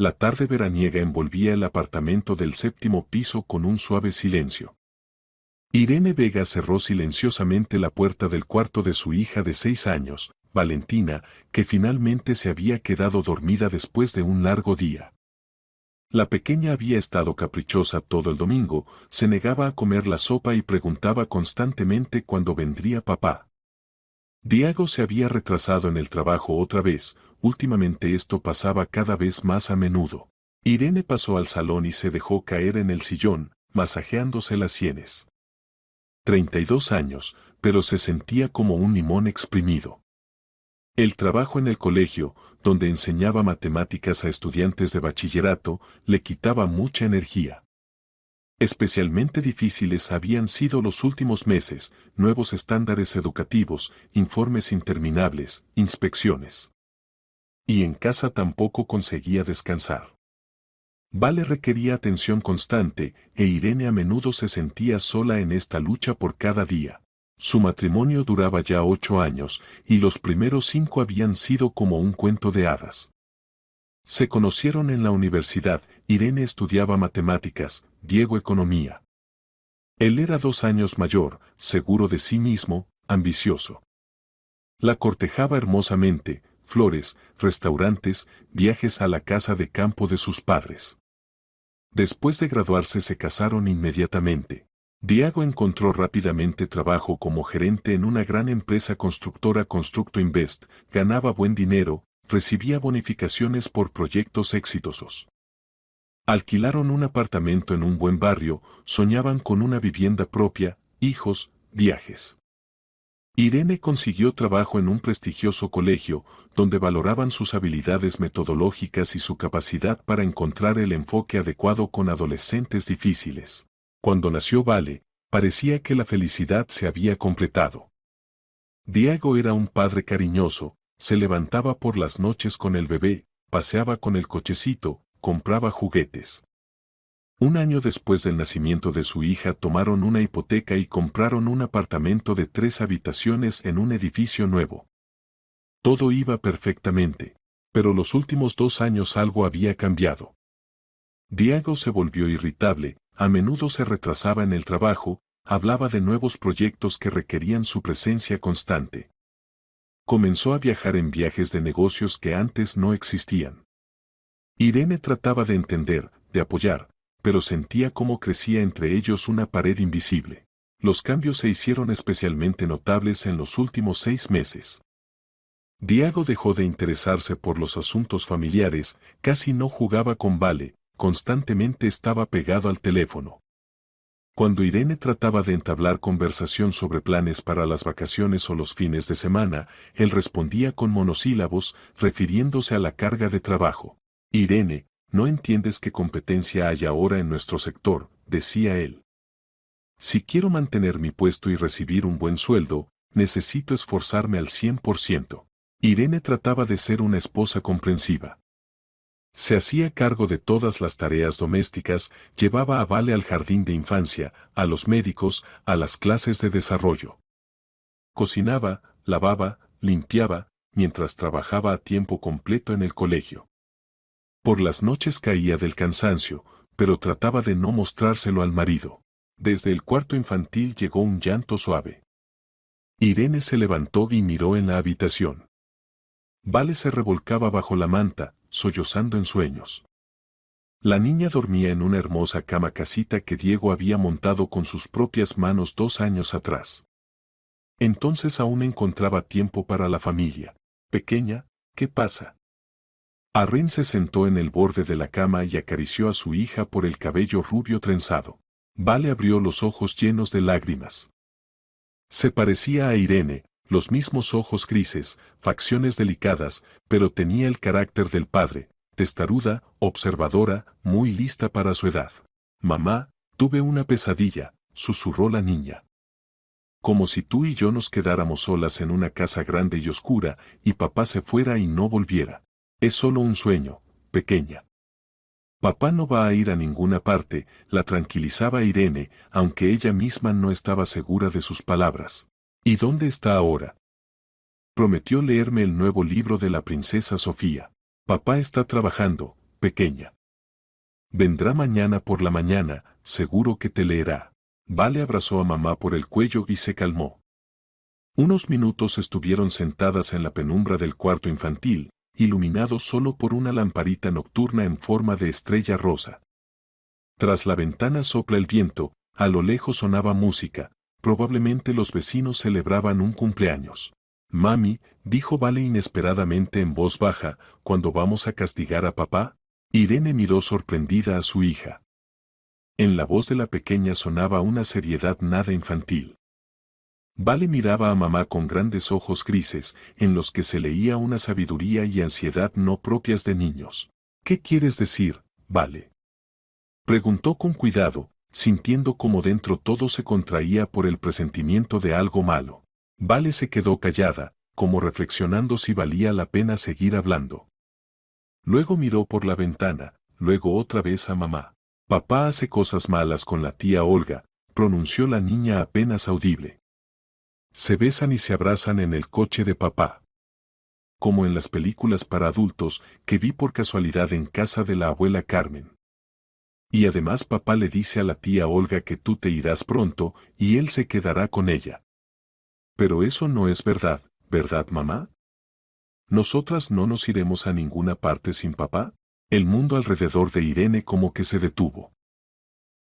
La tarde veraniega envolvía el apartamento del séptimo piso con un suave silencio. Irene Vega cerró silenciosamente la puerta del cuarto de su hija de 6 años, Valentina, que finalmente se había quedado dormida después de un largo día. La pequeña había estado caprichosa todo el domingo, se negaba a comer la sopa y preguntaba constantemente cuándo vendría papá. Diego se había retrasado en el trabajo otra vez, últimamente esto pasaba cada vez más a menudo. Irene pasó al salón y se dejó caer en el sillón, masajeándose las sienes. 32 años, pero se sentía como un limón exprimido. El trabajo en el colegio, donde enseñaba matemáticas a estudiantes de bachillerato, le quitaba mucha energía. Especialmente difíciles habían sido los últimos meses, nuevos estándares educativos, informes interminables, inspecciones. Y en casa tampoco conseguía descansar. Vale requería atención constante, e Irene a menudo se sentía sola en esta lucha por cada día. Su matrimonio duraba ya 8 años, y los primeros 5 habían sido como un cuento de hadas. Se conocieron en la universidad, Irene estudiaba matemáticas, Diego economía. Él era 2 años mayor, seguro de sí mismo, ambicioso. La cortejaba hermosamente, flores, restaurantes, viajes a la casa de campo de sus padres. Después de graduarse se casaron inmediatamente. Diego encontró rápidamente trabajo como gerente en una gran empresa constructora Constructo Invest, ganaba buen dinero, recibía bonificaciones por proyectos exitosos. Alquilaron un apartamento en un buen barrio, soñaban con una vivienda propia, hijos, viajes. Irene consiguió trabajo en un prestigioso colegio, donde valoraban sus habilidades metodológicas y su capacidad para encontrar el enfoque adecuado con adolescentes difíciles. Cuando nació Vale, parecía que la felicidad se había completado. Diego era un padre cariñoso, se levantaba por las noches con el bebé, paseaba con el cochecito, compraba juguetes. Un año después del nacimiento de su hija tomaron una hipoteca y compraron un apartamento de 3 habitaciones en un edificio nuevo. Todo iba perfectamente, pero los últimos 2 años algo había cambiado. Diego se volvió irritable, a menudo se retrasaba en el trabajo, hablaba de nuevos proyectos que requerían su presencia constante. Comenzó a viajar en viajes de negocios que antes no existían. Irene trataba de entender, de apoyar, pero sentía cómo crecía entre ellos una pared invisible. Los cambios se hicieron especialmente notables en los últimos 6 meses. Diego dejó de interesarse por los asuntos familiares, casi no jugaba con Vale, constantemente estaba pegado al teléfono. Cuando Irene trataba de entablar conversación sobre planes para las vacaciones o los fines de semana, él respondía con monosílabos, refiriéndose a la carga de trabajo. Irene, no entiendes qué competencia hay ahora en nuestro sector, decía él. Si quiero mantener mi puesto y recibir un buen sueldo, necesito esforzarme al 100%. Irene trataba de ser una esposa comprensiva. Se hacía cargo de todas las tareas domésticas, llevaba a Vale al jardín de infancia, a los médicos, a las clases de desarrollo. Cocinaba, lavaba, limpiaba, mientras trabajaba a tiempo completo en el colegio. Por las noches caía del cansancio, pero trataba de no mostrárselo al marido. Desde el cuarto infantil llegó un llanto suave. Irene se levantó y miró en la habitación. Vale se revolcaba bajo la manta, sollozando en sueños. La niña dormía en una hermosa cama casita que Diego había montado con sus propias manos 2 años atrás. Entonces aún encontraba tiempo para la familia. Pequeña, ¿qué pasa? Arrin se sentó en el borde de la cama y acarició a su hija por el cabello rubio trenzado. Vale abrió los ojos llenos de lágrimas. Se parecía a Irene, los mismos ojos grises, facciones delicadas, pero tenía el carácter del padre, testaruda, observadora, muy lista para su edad. Mamá, tuve una pesadilla, susurró la niña. Como si tú y yo nos quedáramos solas en una casa grande y oscura, y papá se fuera y no volviera. Es solo un sueño, pequeña. Papá no va a ir a ninguna parte, la tranquilizaba Irene, aunque ella misma no estaba segura de sus palabras. ¿Y dónde está ahora? Prometió leerme el nuevo libro de la princesa Sofía. Papá está trabajando, pequeña. Vendrá mañana por la mañana, seguro que te leerá. Vale abrazó a mamá por el cuello y se calmó. Unos minutos estuvieron sentadas en la penumbra del cuarto infantil, iluminado solo por una lamparita nocturna en forma de estrella rosa. Tras la ventana sopla el viento, a lo lejos sonaba música, probablemente los vecinos celebraban un cumpleaños. Mami, dijo Vale inesperadamente en voz baja, ¿cuándo vamos a castigar a papá? Irene miró sorprendida a su hija. En la voz de la pequeña sonaba una seriedad nada infantil. Vale miraba a mamá con grandes ojos grises, en los que se leía una sabiduría y ansiedad no propias de niños. ¿Qué quieres decir, Vale? Preguntó con cuidado, sintiendo como dentro todo se contraía por el presentimiento de algo malo. Vale se quedó callada, como reflexionando si valía la pena seguir hablando. Luego miró por la ventana, luego otra vez a mamá. Papá hace cosas malas con la tía Olga, pronunció la niña apenas audible. Se besan y se abrazan en el coche de papá. Como en las películas para adultos que vi por casualidad en casa de la abuela Carmen. Y además papá le dice a la tía Olga que tú te irás pronto y él se quedará con ella. Pero eso no es verdad, ¿verdad, mamá? ¿Nosotras no nos iremos a ninguna parte sin papá? El mundo alrededor de Irene como que se detuvo.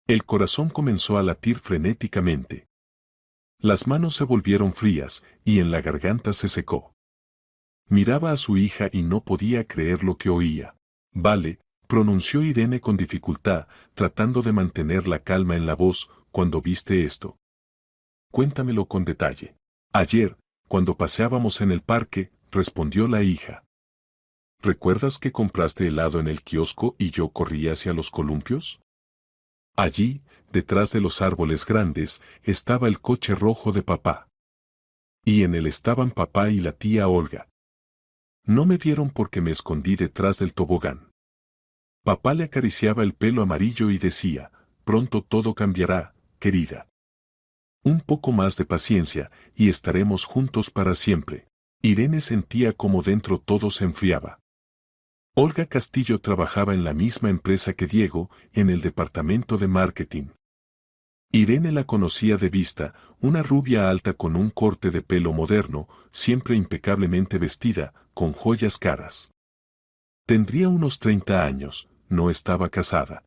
El corazón comenzó a latir frenéticamente. Las manos se volvieron frías y en la garganta se secó. Miraba a su hija y no podía creer lo que oía. Vale, pronunció Irene con dificultad, tratando de mantener la calma en la voz, ¿cuándo viste esto? Cuéntamelo con detalle. Ayer, cuando paseábamos en el parque, respondió la hija. ¿Recuerdas que compraste helado en el kiosco y yo corrí hacia los columpios? Allí, detrás de los árboles grandes, estaba el coche rojo de papá. Y en él estaban papá y la tía Olga. No me vieron porque me escondí detrás del tobogán. Papá le acariciaba el pelo amarillo y decía, pronto todo cambiará, querida. Un poco más de paciencia, y estaremos juntos para siempre. Irene sentía como dentro todo se enfriaba. Olga Castillo trabajaba en la misma empresa que Diego, en el departamento de marketing. Irene la conocía de vista, una rubia alta con un corte de pelo moderno, siempre impecablemente vestida, con joyas caras. Tendría unos 30 años, no estaba casada.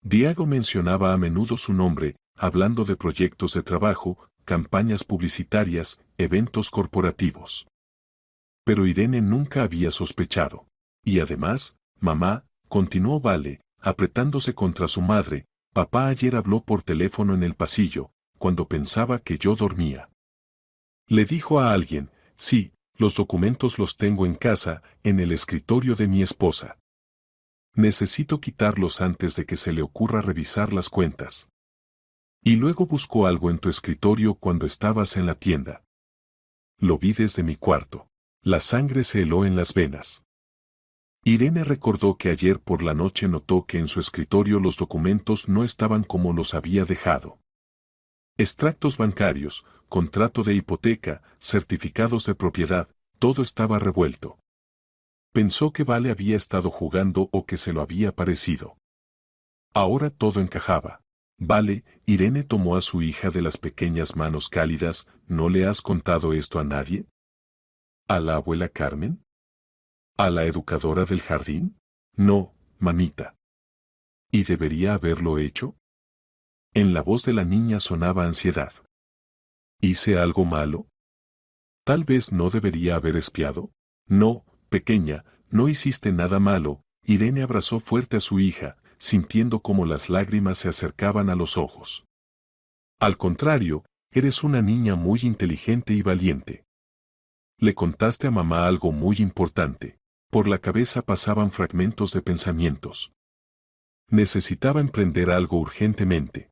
Diego mencionaba a menudo su nombre, hablando de proyectos de trabajo, campañas publicitarias, eventos corporativos. Pero Irene nunca había sospechado. Y además, mamá, continuó Vale, apretándose contra su madre, papá ayer habló por teléfono en el pasillo, cuando pensaba que yo dormía. Le dijo a alguien, sí, los documentos los tengo en casa, en el escritorio de mi esposa. Necesito quitarlos antes de que se le ocurra revisar las cuentas. Y luego buscó algo en tu escritorio cuando estabas en la tienda. Lo vi desde mi cuarto. La sangre se heló en las venas. Irene recordó que ayer por la noche notó que en su escritorio los documentos no estaban como los había dejado. Extractos bancarios, contrato de hipoteca, certificados de propiedad, todo estaba revuelto. Pensó que Vale había estado jugando o que se lo había parecido. Ahora todo encajaba. Vale, Irene tomó a su hija de las pequeñas manos cálidas, ¿no le has contado esto a nadie? ¿A la abuela Carmen? ¿A la educadora del jardín? No, mamita. ¿Y debería haberlo hecho? En la voz de la niña sonaba ansiedad. ¿Hice algo malo? ¿Tal vez no debería haber espiado? No, pequeña, no hiciste nada malo. Irene abrazó fuerte a su hija, sintiendo como las lágrimas se acercaban a los ojos. Al contrario, eres una niña muy inteligente y valiente. Le contaste a mamá algo muy importante. Por la cabeza pasaban fragmentos de pensamientos. Necesitaba emprender algo urgentemente.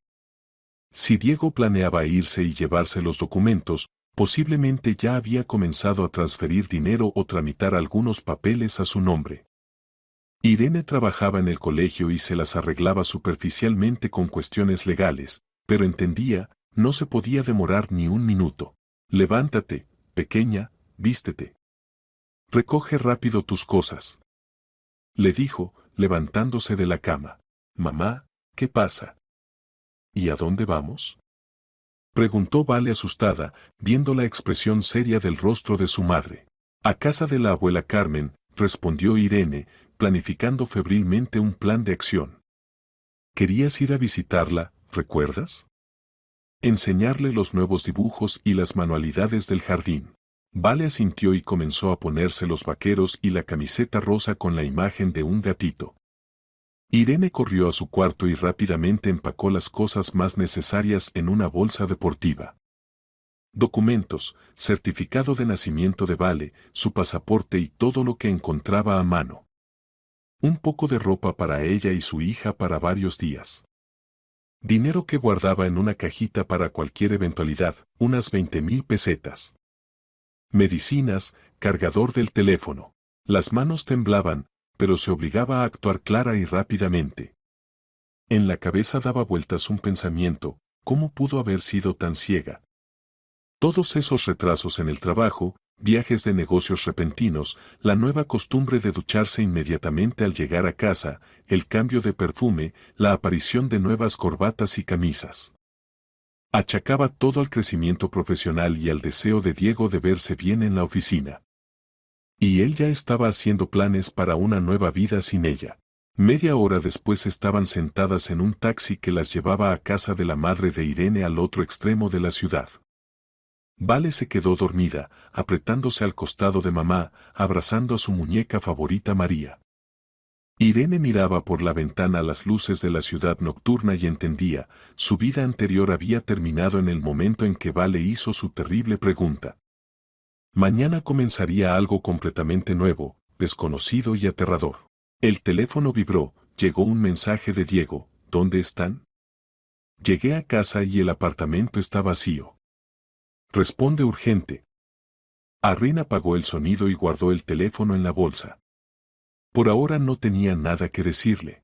Si Diego planeaba irse y llevarse los documentos, posiblemente ya había comenzado a transferir dinero o tramitar algunos papeles a su nombre. Irene trabajaba en el colegio y se las arreglaba superficialmente con cuestiones legales, pero entendía, no se podía demorar ni un minuto. Levántate, pequeña, vístete. Recoge rápido tus cosas. Le dijo, levantándose de la cama. Mamá, ¿qué pasa? ¿Y a dónde vamos? Preguntó Vale asustada, viendo la expresión seria del rostro de su madre. A casa de la abuela Carmen, respondió Irene, planificando febrilmente un plan de acción. Querías ir a visitarla, ¿recuerdas? Enseñarle los nuevos dibujos y las manualidades del jardín. Vale asintió y comenzó a ponerse los vaqueros y la camiseta rosa con la imagen de un gatito. Irene corrió a su cuarto y rápidamente empacó las cosas más necesarias en una bolsa deportiva. Documentos, certificado de nacimiento de Vale, su pasaporte y todo lo que encontraba a mano. Un poco de ropa para ella y su hija para varios días. Dinero que guardaba en una cajita para cualquier eventualidad, unas 20,000 pesetas. Medicinas, cargador del teléfono. Las manos temblaban, pero se obligaba a actuar clara y rápidamente. En la cabeza daba vueltas un pensamiento: ¿cómo pudo haber sido tan ciega? Todos esos retrasos en el trabajo, viajes de negocios repentinos, la nueva costumbre de ducharse inmediatamente al llegar a casa, el cambio de perfume, la aparición de nuevas corbatas y camisas. Achacaba todo al crecimiento profesional y al deseo de Diego de verse bien en la oficina. Y él ya estaba haciendo planes para una nueva vida sin ella. Media hora después estaban sentadas en un taxi que las llevaba a casa de la madre de Irene al otro extremo de la ciudad. Vale se quedó dormida, apretándose al costado de mamá, abrazando a su muñeca favorita María. Irene miraba por la ventana las luces de la ciudad nocturna y entendía: su vida anterior había terminado en el momento en que Vale hizo su terrible pregunta. Mañana comenzaría algo completamente nuevo, desconocido y aterrador. El teléfono vibró, llegó un mensaje de Diego: ¿dónde están? Llegué a casa y el apartamento está vacío. Responde urgente. Arrin apagó el sonido y guardó el teléfono en la bolsa. Por ahora no tenía nada que decirle.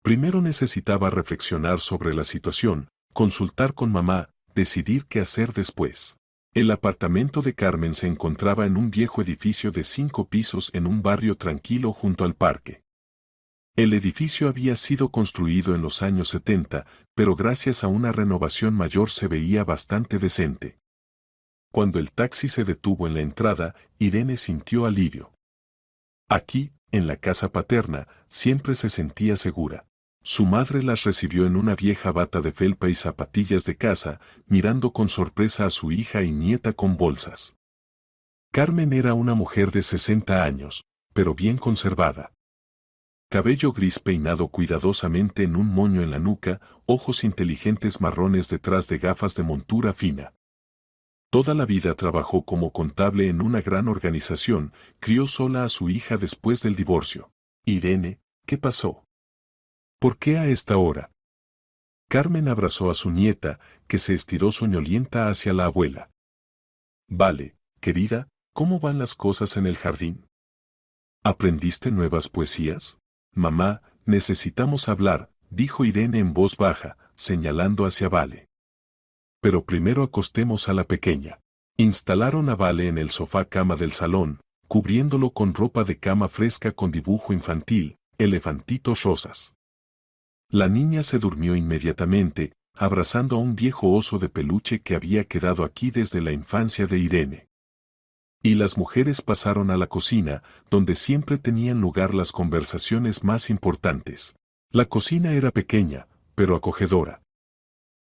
Primero necesitaba reflexionar sobre la situación, consultar con mamá, decidir qué hacer después. El apartamento de Carmen se encontraba en un viejo edificio de 5 pisos en un barrio tranquilo junto al parque. El edificio había sido construido en los años 70, pero gracias a una renovación mayor se veía bastante decente. Cuando el taxi se detuvo en la entrada, Irene sintió alivio. Aquí, en la casa paterna, siempre se sentía segura. Su madre las recibió en una vieja bata de felpa y zapatillas de casa, mirando con sorpresa a su hija y nieta con bolsas. Carmen era una mujer de 60 años, pero bien conservada. Cabello gris peinado cuidadosamente en un moño en la nuca, ojos inteligentes marrones detrás de gafas de montura fina. Toda la vida trabajó como contable en una gran organización, crió sola a su hija después del divorcio. Irene, ¿qué pasó? ¿Por qué a esta hora? Carmen abrazó a su nieta, que se estiró soñolienta hacia la abuela. Vale, querida, ¿cómo van las cosas en el jardín? ¿Aprendiste nuevas poesías? Mamá, necesitamos hablar, dijo Irene en voz baja, señalando hacia Vale. Pero primero acostemos a la pequeña. Instalaron a Vale en el sofá cama del salón, cubriéndolo con ropa de cama fresca con dibujo infantil, elefantitos rosas. La niña se durmió inmediatamente, abrazando a un viejo oso de peluche que había quedado aquí desde la infancia de Irene. Y las mujeres pasaron a la cocina, donde siempre tenían lugar las conversaciones más importantes. La cocina era pequeña, pero acogedora.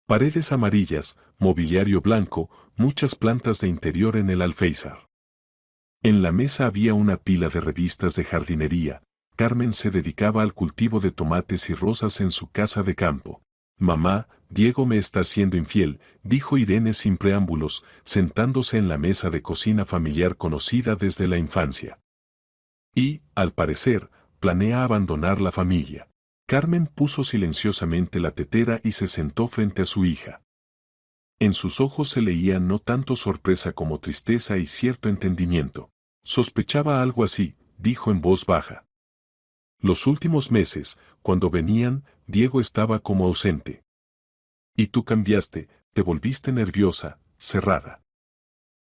Paredes amarillas, mobiliario blanco, muchas plantas de interior en el alféizar. En la mesa había una pila de revistas de jardinería. Carmen se dedicaba al cultivo de tomates y rosas en su casa de campo. Mamá, Diego me está siendo infiel, dijo Irene sin preámbulos, sentándose en la mesa de cocina familiar conocida desde la infancia. Y, al parecer, planea abandonar la familia. Carmen puso silenciosamente la tetera y se sentó frente a su hija. En sus ojos se leía no tanto sorpresa como tristeza y cierto entendimiento. Sospechaba algo así, dijo en voz baja. Los últimos meses, cuando venían, Diego estaba como ausente. Y tú cambiaste, te volviste nerviosa, cerrada.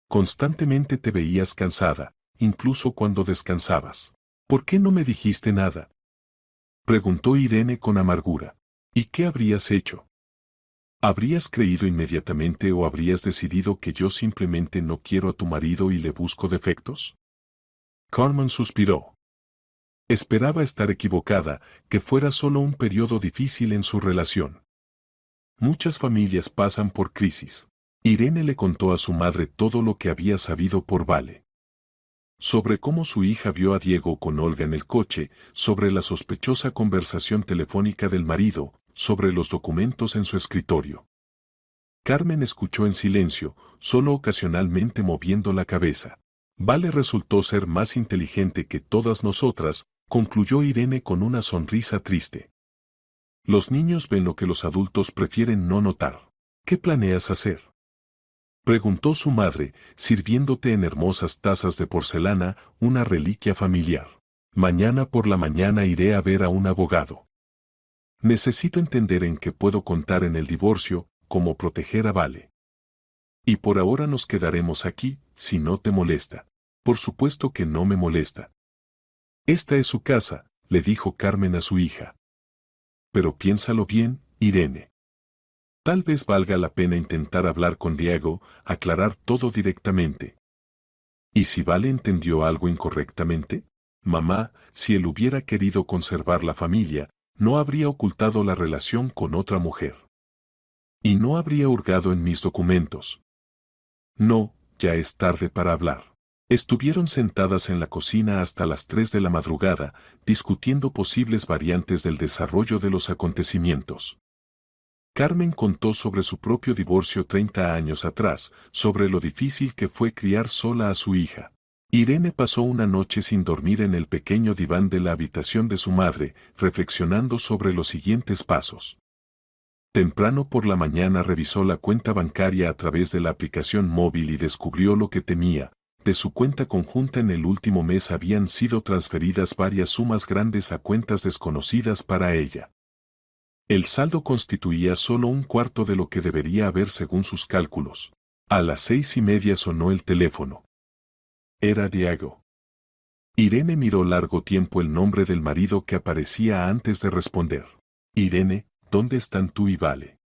Constantemente te veías cansada, incluso cuando descansabas. ¿Por qué no me dijiste nada? Preguntó Irene con amargura. ¿Y qué habrías hecho? ¿Habrías creído inmediatamente o habrías decidido que yo simplemente no quiero a tu marido y le busco defectos? Carmen suspiró. Esperaba estar equivocada, que fuera solo un periodo difícil en su relación. Muchas familias pasan por crisis. Irene le contó a su madre todo lo que había sabido por Vale. Sobre cómo su hija vio a Diego con Olga en el coche, sobre la sospechosa conversación telefónica del marido, sobre los documentos en su escritorio. Carmen escuchó en silencio, solo ocasionalmente moviendo la cabeza. Vale resultó ser más inteligente que todas nosotras, concluyó Irene con una sonrisa triste. Los niños ven lo que los adultos prefieren no notar. ¿Qué planeas hacer? Preguntó su madre, sirviéndote en hermosas tazas de porcelana, una reliquia familiar. Mañana por la mañana iré a ver a un abogado. Necesito entender en qué puedo contar en el divorcio, cómo proteger a Vale. Y por ahora nos quedaremos aquí, si no te molesta. Por supuesto que no me molesta. Esta es su casa, le dijo Carmen a su hija. Pero piénsalo bien, Irene. Tal vez valga la pena intentar hablar con Diego, aclarar todo directamente. ¿Y si Vale entendió algo incorrectamente? Mamá, si él hubiera querido conservar la familia, no habría ocultado la relación con otra mujer. Y no habría hurgado en mis documentos. No, ya es tarde para hablar. Estuvieron sentadas en la cocina hasta las 3 de la madrugada, discutiendo posibles variantes del desarrollo de los acontecimientos. Carmen contó sobre su propio divorcio 30 años atrás, sobre lo difícil que fue criar sola a su hija. Irene pasó una noche sin dormir en el pequeño diván de la habitación de su madre, reflexionando sobre los siguientes pasos. Temprano por la mañana revisó la cuenta bancaria a través de la aplicación móvil y descubrió lo que temía. De su cuenta conjunta en el último mes habían sido transferidas varias sumas grandes a cuentas desconocidas para ella. El saldo constituía solo un cuarto de lo que debería haber según sus cálculos. A las 6:30 sonó el teléfono. Era Diego. Irene miró largo tiempo el nombre del marido que aparecía antes de responder. Irene, ¿dónde están tú y Vale?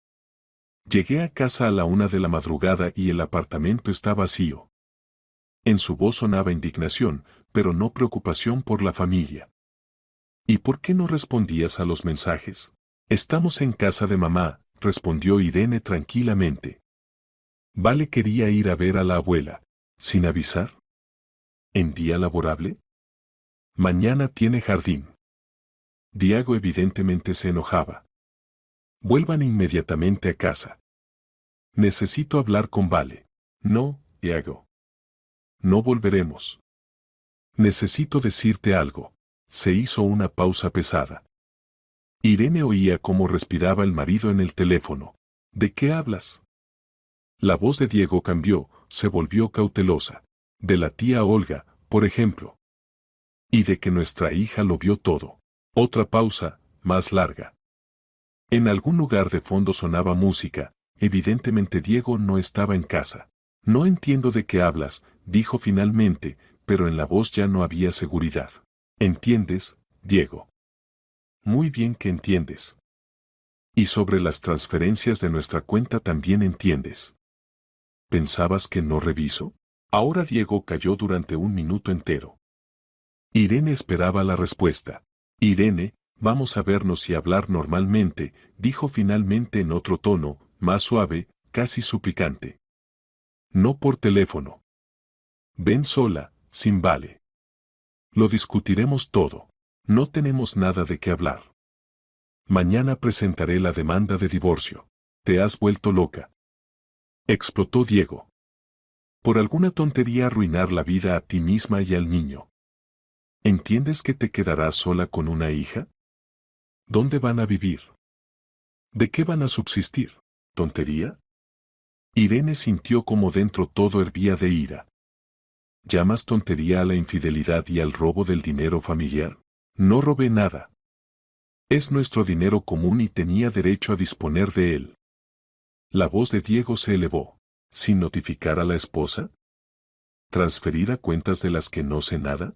Llegué a casa a la 1 de la madrugada y el apartamento está vacío. En su voz sonaba indignación, pero no preocupación por la familia. ¿Y por qué no respondías a los mensajes? Estamos en casa de mamá, respondió Irene tranquilamente. Vale quería ir a ver a la abuela, sin avisar. ¿En día laborable? Mañana tiene jardín. Diego evidentemente se enojaba. Vuelvan inmediatamente a casa. Necesito hablar con Vale. No, Diego. No volveremos. Necesito decirte algo. Se hizo una pausa pesada. Irene oía cómo respiraba el marido en el teléfono. ¿De qué hablas? La voz de Diego cambió, se volvió cautelosa. De la tía Olga, por ejemplo. Y de que nuestra hija lo vio todo. Otra pausa, más larga. En algún lugar de fondo sonaba música, evidentemente Diego no estaba en casa. No entiendo de qué hablas, dijo finalmente, pero en la voz ya no había seguridad. ¿Entiendes, Diego? Muy bien que entiendes. Y sobre las transferencias de nuestra cuenta también entiendes. ¿Pensabas que no reviso? Ahora Diego calló durante un minuto entero. Irene esperaba la respuesta. Irene, vamos a vernos y hablar normalmente, dijo finalmente en otro tono, más suave, casi suplicante. No por teléfono. Ven sola, sin Vale. Lo discutiremos todo. No tenemos nada de qué hablar. Mañana presentaré la demanda de divorcio. Te has vuelto loca. Explotó Diego. Por alguna tontería arruinar la vida a ti misma y al niño. ¿Entiendes que te quedarás sola con una hija? ¿Dónde van a vivir? ¿De qué van a subsistir? ¿Tontería? Irene sintió como dentro todo hervía de ira. ¿Llamas tontería a la infidelidad y al robo del dinero familiar? No robé nada. Es nuestro dinero común y tenía derecho a disponer de él. La voz de Diego se elevó. ¿Sin notificar a la esposa? ¿Transferir a cuentas de las que no sé nada?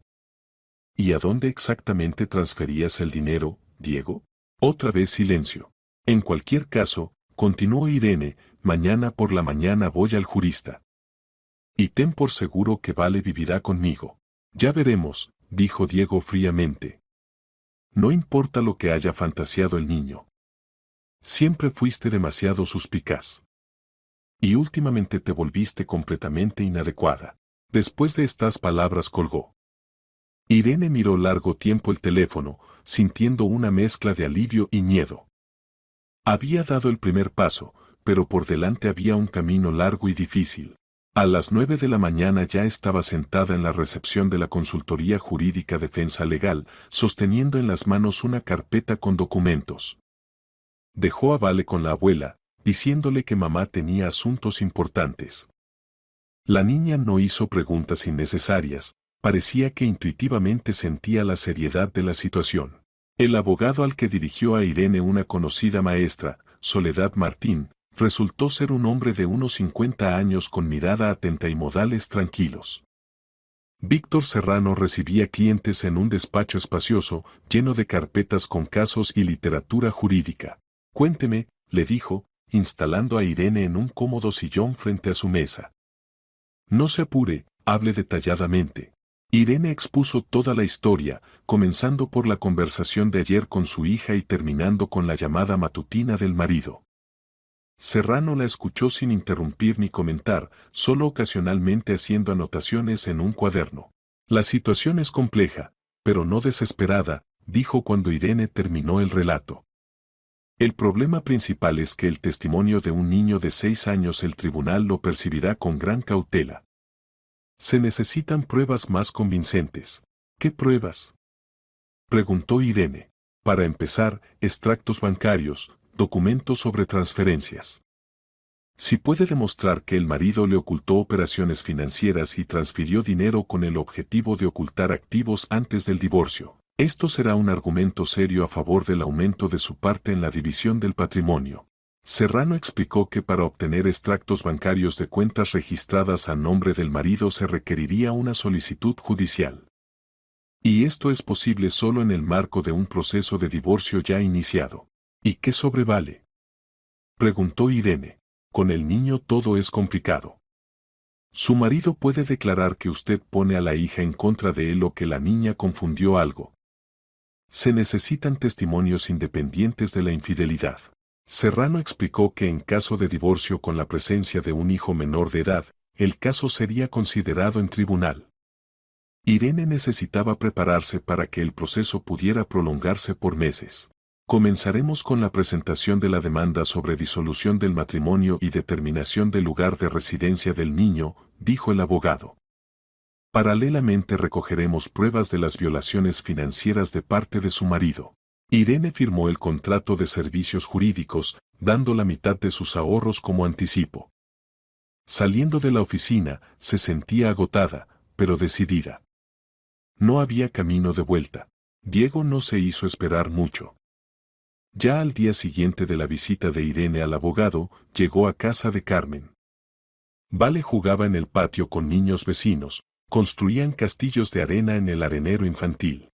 ¿Y a dónde exactamente transferías el dinero, Diego? Otra vez silencio. En cualquier caso, continuó Irene, mañana por la mañana voy al jurista. Y ten por seguro que Vale vivirá conmigo. Ya veremos, dijo Diego fríamente. No importa lo que haya fantaseado el niño. Siempre fuiste demasiado suspicaz. Y últimamente te volviste completamente inadecuada. Después de estas palabras colgó. Irene miró largo tiempo el teléfono, sintiendo una mezcla de alivio y miedo. Había dado el primer paso, pero por delante había un camino largo y difícil. A las 9 de la mañana ya estaba sentada en la recepción de la Consultoría Jurídica Defensa Legal, sosteniendo en las manos una carpeta con documentos. Dejó a Vale con la abuela, diciéndole que mamá tenía asuntos importantes. La niña no hizo preguntas innecesarias, parecía que intuitivamente sentía la seriedad de la situación. El abogado al que dirigió a Irene una conocida maestra, Soledad Martín, resultó ser un hombre de unos 50 años con mirada atenta y modales tranquilos. Víctor Serrano recibía clientes en un despacho espacioso, lleno de carpetas con casos y literatura jurídica. Cuénteme, le dijo, instalando a Irene en un cómodo sillón frente a su mesa. No se apure, hable detalladamente. Irene expuso toda la historia, comenzando por la conversación de ayer con su hija y terminando con la llamada matutina del marido. Serrano la escuchó sin interrumpir ni comentar, solo ocasionalmente haciendo anotaciones en un cuaderno. La situación es compleja, pero no desesperada, dijo cuando Irene terminó el relato. El problema principal es que el testimonio de un niño de 6 años el tribunal lo percibirá con gran cautela. Se necesitan pruebas más convincentes. ¿Qué pruebas?, preguntó Irene. Para empezar, extractos bancarios, documentos sobre transferencias. Si puede demostrar que el marido le ocultó operaciones financieras y transfirió dinero con el objetivo de ocultar activos antes del divorcio, esto será un argumento serio a favor del aumento de su parte en la división del patrimonio. Serrano explicó que para obtener extractos bancarios de cuentas registradas a nombre del marido se requeriría una solicitud judicial. Y esto es posible solo en el marco de un proceso de divorcio ya iniciado. ¿Y qué sobre Vale?, preguntó Irene. Con el niño todo es complicado. Su marido puede declarar que usted pone a la hija en contra de él o que la niña confundió algo. Se necesitan testimonios independientes de la infidelidad. Serrano explicó que en caso de divorcio con la presencia de un hijo menor de edad, el caso sería considerado en tribunal. Irene necesitaba prepararse para que el proceso pudiera prolongarse por meses. Comenzaremos con la presentación de la demanda sobre disolución del matrimonio y determinación del lugar de residencia del niño, dijo el abogado. Paralelamente recogeremos pruebas de las violaciones financieras de parte de su marido. Irene firmó el contrato de servicios jurídicos, dando la mitad de sus ahorros como anticipo. Saliendo de la oficina, se sentía agotada, pero decidida. No había camino de vuelta. Diego no se hizo esperar mucho. Ya al día siguiente de la visita de Irene al abogado, llegó a casa de Carmen. Vale jugaba en el patio con niños vecinos, construían castillos de arena en el arenero infantil.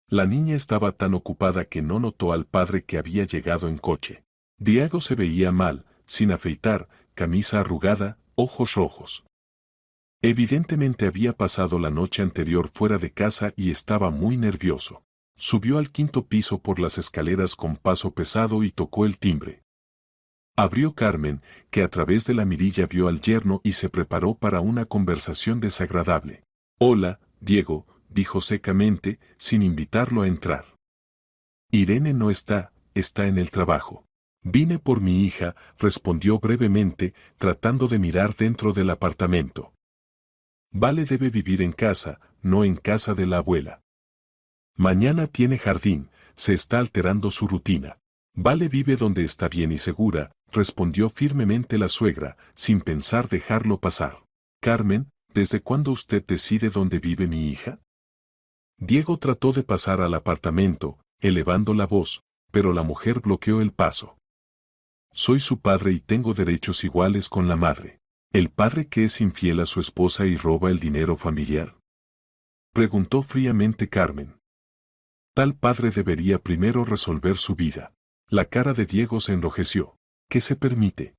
La niña estaba tan ocupada que no notó al padre que había llegado en coche. Diego se veía mal, sin afeitar, camisa arrugada, ojos rojos. Evidentemente había pasado la noche anterior fuera de casa y estaba muy nervioso. Subió al 5º piso por las escaleras con paso pesado y tocó el timbre. Abrió Carmen, que a través de la mirilla vio al yerno y se preparó para una conversación desagradable. «Hola, Diego», dijo secamente, sin invitarlo a entrar. «Irene no está, está en el trabajo». «Vine por mi hija», respondió brevemente, tratando de mirar dentro del apartamento. «Vale debe vivir en casa, no en casa de la abuela. Mañana tiene jardín, se está alterando su rutina. Vale vive donde está bien y segura», respondió firmemente la suegra, sin pensar dejarlo pasar. «Carmen, ¿desde cuándo usted decide dónde vive mi hija?». Diego trató de pasar al apartamento, elevando la voz, pero la mujer bloqueó el paso. «Soy su padre y tengo derechos iguales con la madre». «¿El padre que es infiel a su esposa y roba el dinero familiar?», preguntó fríamente Carmen. Tal padre debería primero resolver su vida. La cara de Diego se enrojeció. ¿Qué se permite?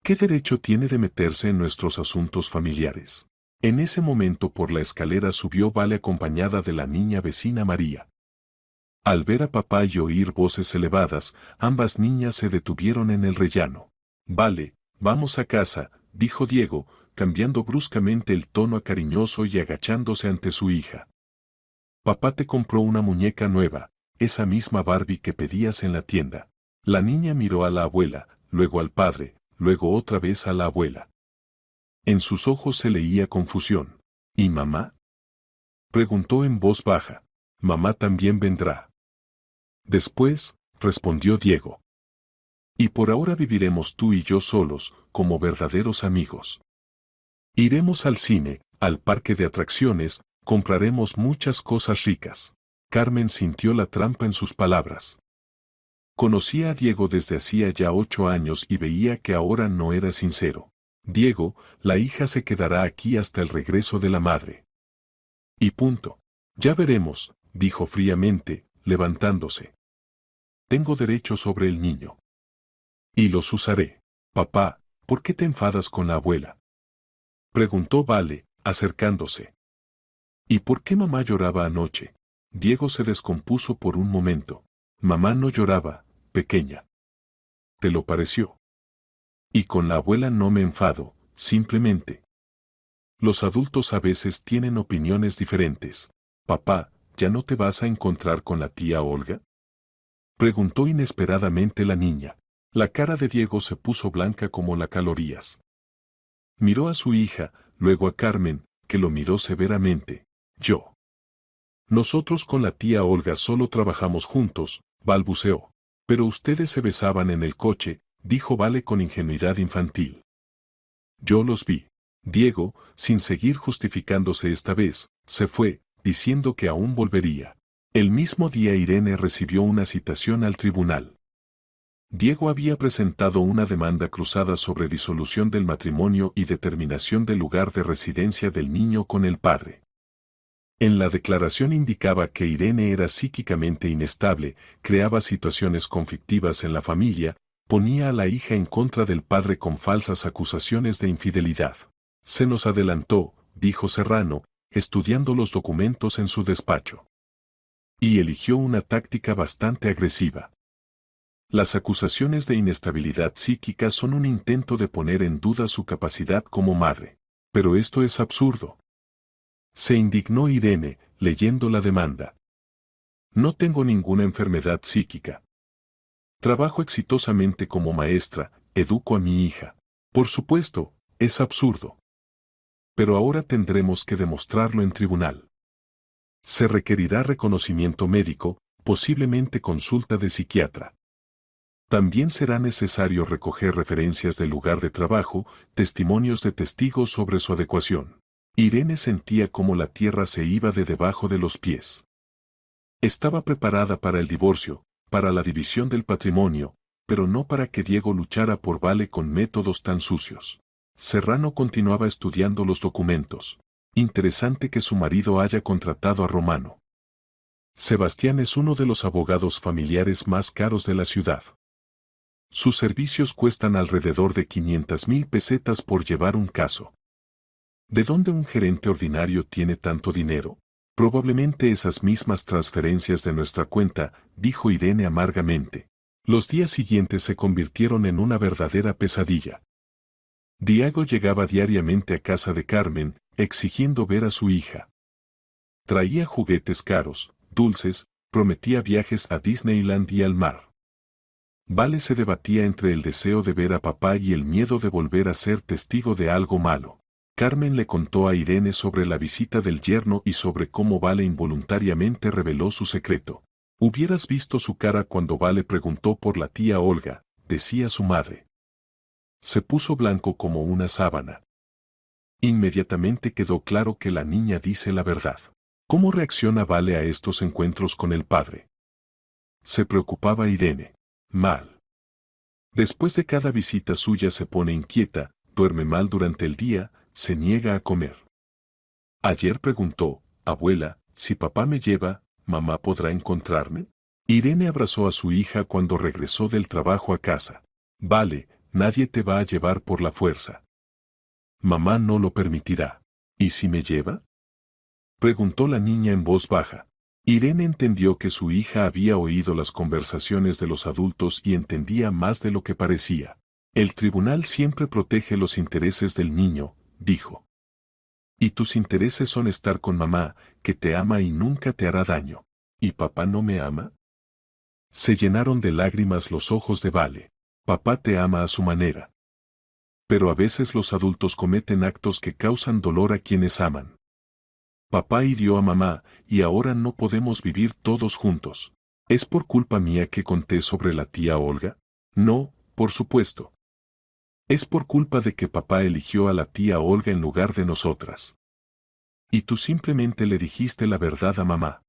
¿Qué derecho tiene de meterse en nuestros asuntos familiares? En ese momento por la escalera subió Vale acompañada de la niña vecina María. Al ver a papá y oír voces elevadas, ambas niñas se detuvieron en el rellano. Vale, vamos a casa, dijo Diego, cambiando bruscamente el tono a cariñoso y agachándose ante su hija. Papá te compró una muñeca nueva, esa misma Barbie que pedías en la tienda. La niña miró a la abuela, luego al padre, luego otra vez a la abuela. En sus ojos se leía confusión. ¿Y mamá? Preguntó en voz baja. Mamá también vendrá. Después, respondió Diego. Y por ahora viviremos tú y yo solos, como verdaderos amigos. Iremos al cine, al parque de atracciones, compraremos muchas cosas ricas. Carmen sintió la trampa en sus palabras. Conocía a Diego desde hacía ya 8 años y veía que ahora no era sincero. Diego, la hija se quedará aquí hasta el regreso de la madre. Y punto. Ya veremos, dijo fríamente, levantándose. Tengo derecho sobre el niño. Y los usaré. Papá, ¿por qué te enfadas con la abuela? Preguntó Vale, acercándose. ¿Y por qué mamá lloraba anoche? Diego se descompuso por un momento. Mamá no lloraba, pequeña. ¿Te lo pareció? Y con la abuela no me enfado, simplemente. Los adultos a veces tienen opiniones diferentes. Papá, ¿ya no te vas a encontrar con la tía Olga? Preguntó inesperadamente la niña. La cara de Diego se puso blanca como las calorías. Miró a su hija, luego a Carmen, que lo miró severamente. Yo. Nosotros con la tía Olga solo trabajamos juntos, balbuceó. Pero ustedes se besaban en el coche, dijo Vale con ingenuidad infantil. Yo los vi. Diego, sin seguir justificándose esta vez, se fue, diciendo que aún volvería. El mismo día Irene recibió una citación al tribunal. Diego había presentado una demanda cruzada sobre disolución del matrimonio y determinación del lugar de residencia del niño con el padre. En la declaración indicaba que Irene era psíquicamente inestable, creaba situaciones conflictivas en la familia, ponía a la hija en contra del padre con falsas acusaciones de infidelidad. Se nos adelantó, dijo Serrano, estudiando los documentos en su despacho. Y eligió una táctica bastante agresiva. Las acusaciones de inestabilidad psíquica son un intento de poner en duda su capacidad como madre. Pero esto es absurdo. Se indignó Irene, leyendo la demanda. No tengo ninguna enfermedad psíquica. Trabajo exitosamente como maestra, educo a mi hija. Por supuesto, es absurdo. Pero ahora tendremos que demostrarlo en tribunal. Se requerirá reconocimiento médico, posiblemente consulta de psiquiatra. También será necesario recoger referencias del lugar de trabajo, testimonios de testigos sobre su adecuación. Irene sentía como la tierra se iba de debajo de los pies. Estaba preparada para el divorcio, para la división del patrimonio, pero no para que Diego luchara por Vale con métodos tan sucios. Serrano continuaba estudiando los documentos. Interesante que su marido haya contratado a Romano. Sebastián es uno de los abogados familiares más caros de la ciudad. Sus servicios cuestan alrededor de 500.000 pesetas por llevar un caso. ¿De dónde un gerente ordinario tiene tanto dinero? Probablemente esas mismas transferencias de nuestra cuenta, dijo Irene amargamente. Los días siguientes se convirtieron en una verdadera pesadilla. Diego llegaba diariamente a casa de Carmen, exigiendo ver a su hija. Traía juguetes caros, dulces, prometía viajes a Disneyland y al mar. Vale se debatía entre el deseo de ver a papá y el miedo de volver a ser testigo de algo malo. Carmen le contó a Irene sobre la visita del yerno y sobre cómo Vale involuntariamente reveló su secreto. Hubieras visto su cara cuando Vale preguntó por la tía Olga, decía su madre. Se puso blanco como una sábana. Inmediatamente quedó claro que la niña dice la verdad. ¿Cómo reacciona Vale a estos encuentros con el padre? Se preocupaba Irene. Mal. Después de cada visita suya se pone inquieta, duerme mal durante el día, se niega a comer. Ayer preguntó, abuela, si papá me lleva, ¿Mamá podrá encontrarme? Irene abrazó a su hija cuando regresó del trabajo a casa. Vale, nadie te va a llevar por la fuerza. Mamá no lo permitirá. ¿Y si me lleva? Preguntó la niña en voz baja. Irene entendió que su hija había oído las conversaciones de los adultos y entendía más de lo que parecía. El tribunal siempre protege los intereses del niño, dijo. Y tus intereses son estar con mamá, que te ama y nunca te hará daño. ¿Y papá no me ama? Se llenaron de lágrimas los ojos de Vale. Papá te ama a su manera. Pero a veces los adultos cometen actos que causan dolor a quienes aman. Papá hirió a mamá, y ahora no podemos vivir todos juntos. ¿Es por culpa mía que conté sobre la tía Olga? No, por supuesto. Es por culpa de que papá eligió a la tía Olga en lugar de nosotras. Y tú simplemente le dijiste la verdad a mamá.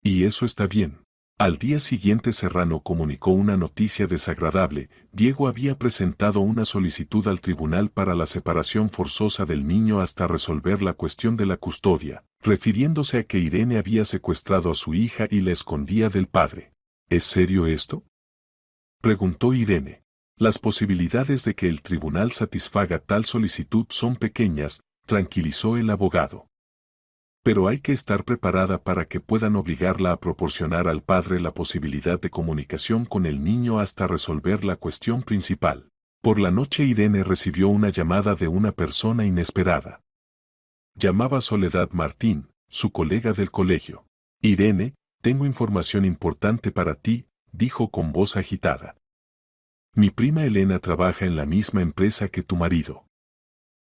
Y eso está bien. Al día siguiente Serrano comunicó una noticia desagradable. Diego había presentado una solicitud al tribunal para la separación forzosa del niño hasta resolver la cuestión de la custodia, refiriéndose a que Irene había secuestrado a su hija y la escondía del padre. ¿Es serio esto?, preguntó Irene. Las posibilidades de que el tribunal satisfaga tal solicitud son pequeñas, tranquilizó el abogado. Pero hay que estar preparada para que puedan obligarla a proporcionar al padre la posibilidad de comunicación con el niño hasta resolver la cuestión principal. Por la noche Irene recibió una llamada de una persona inesperada. Llamaba Soledad Martín, su colega del colegio. Irene, tengo información importante para ti, dijo con voz agitada. Mi prima Elena trabaja en la misma empresa que tu marido.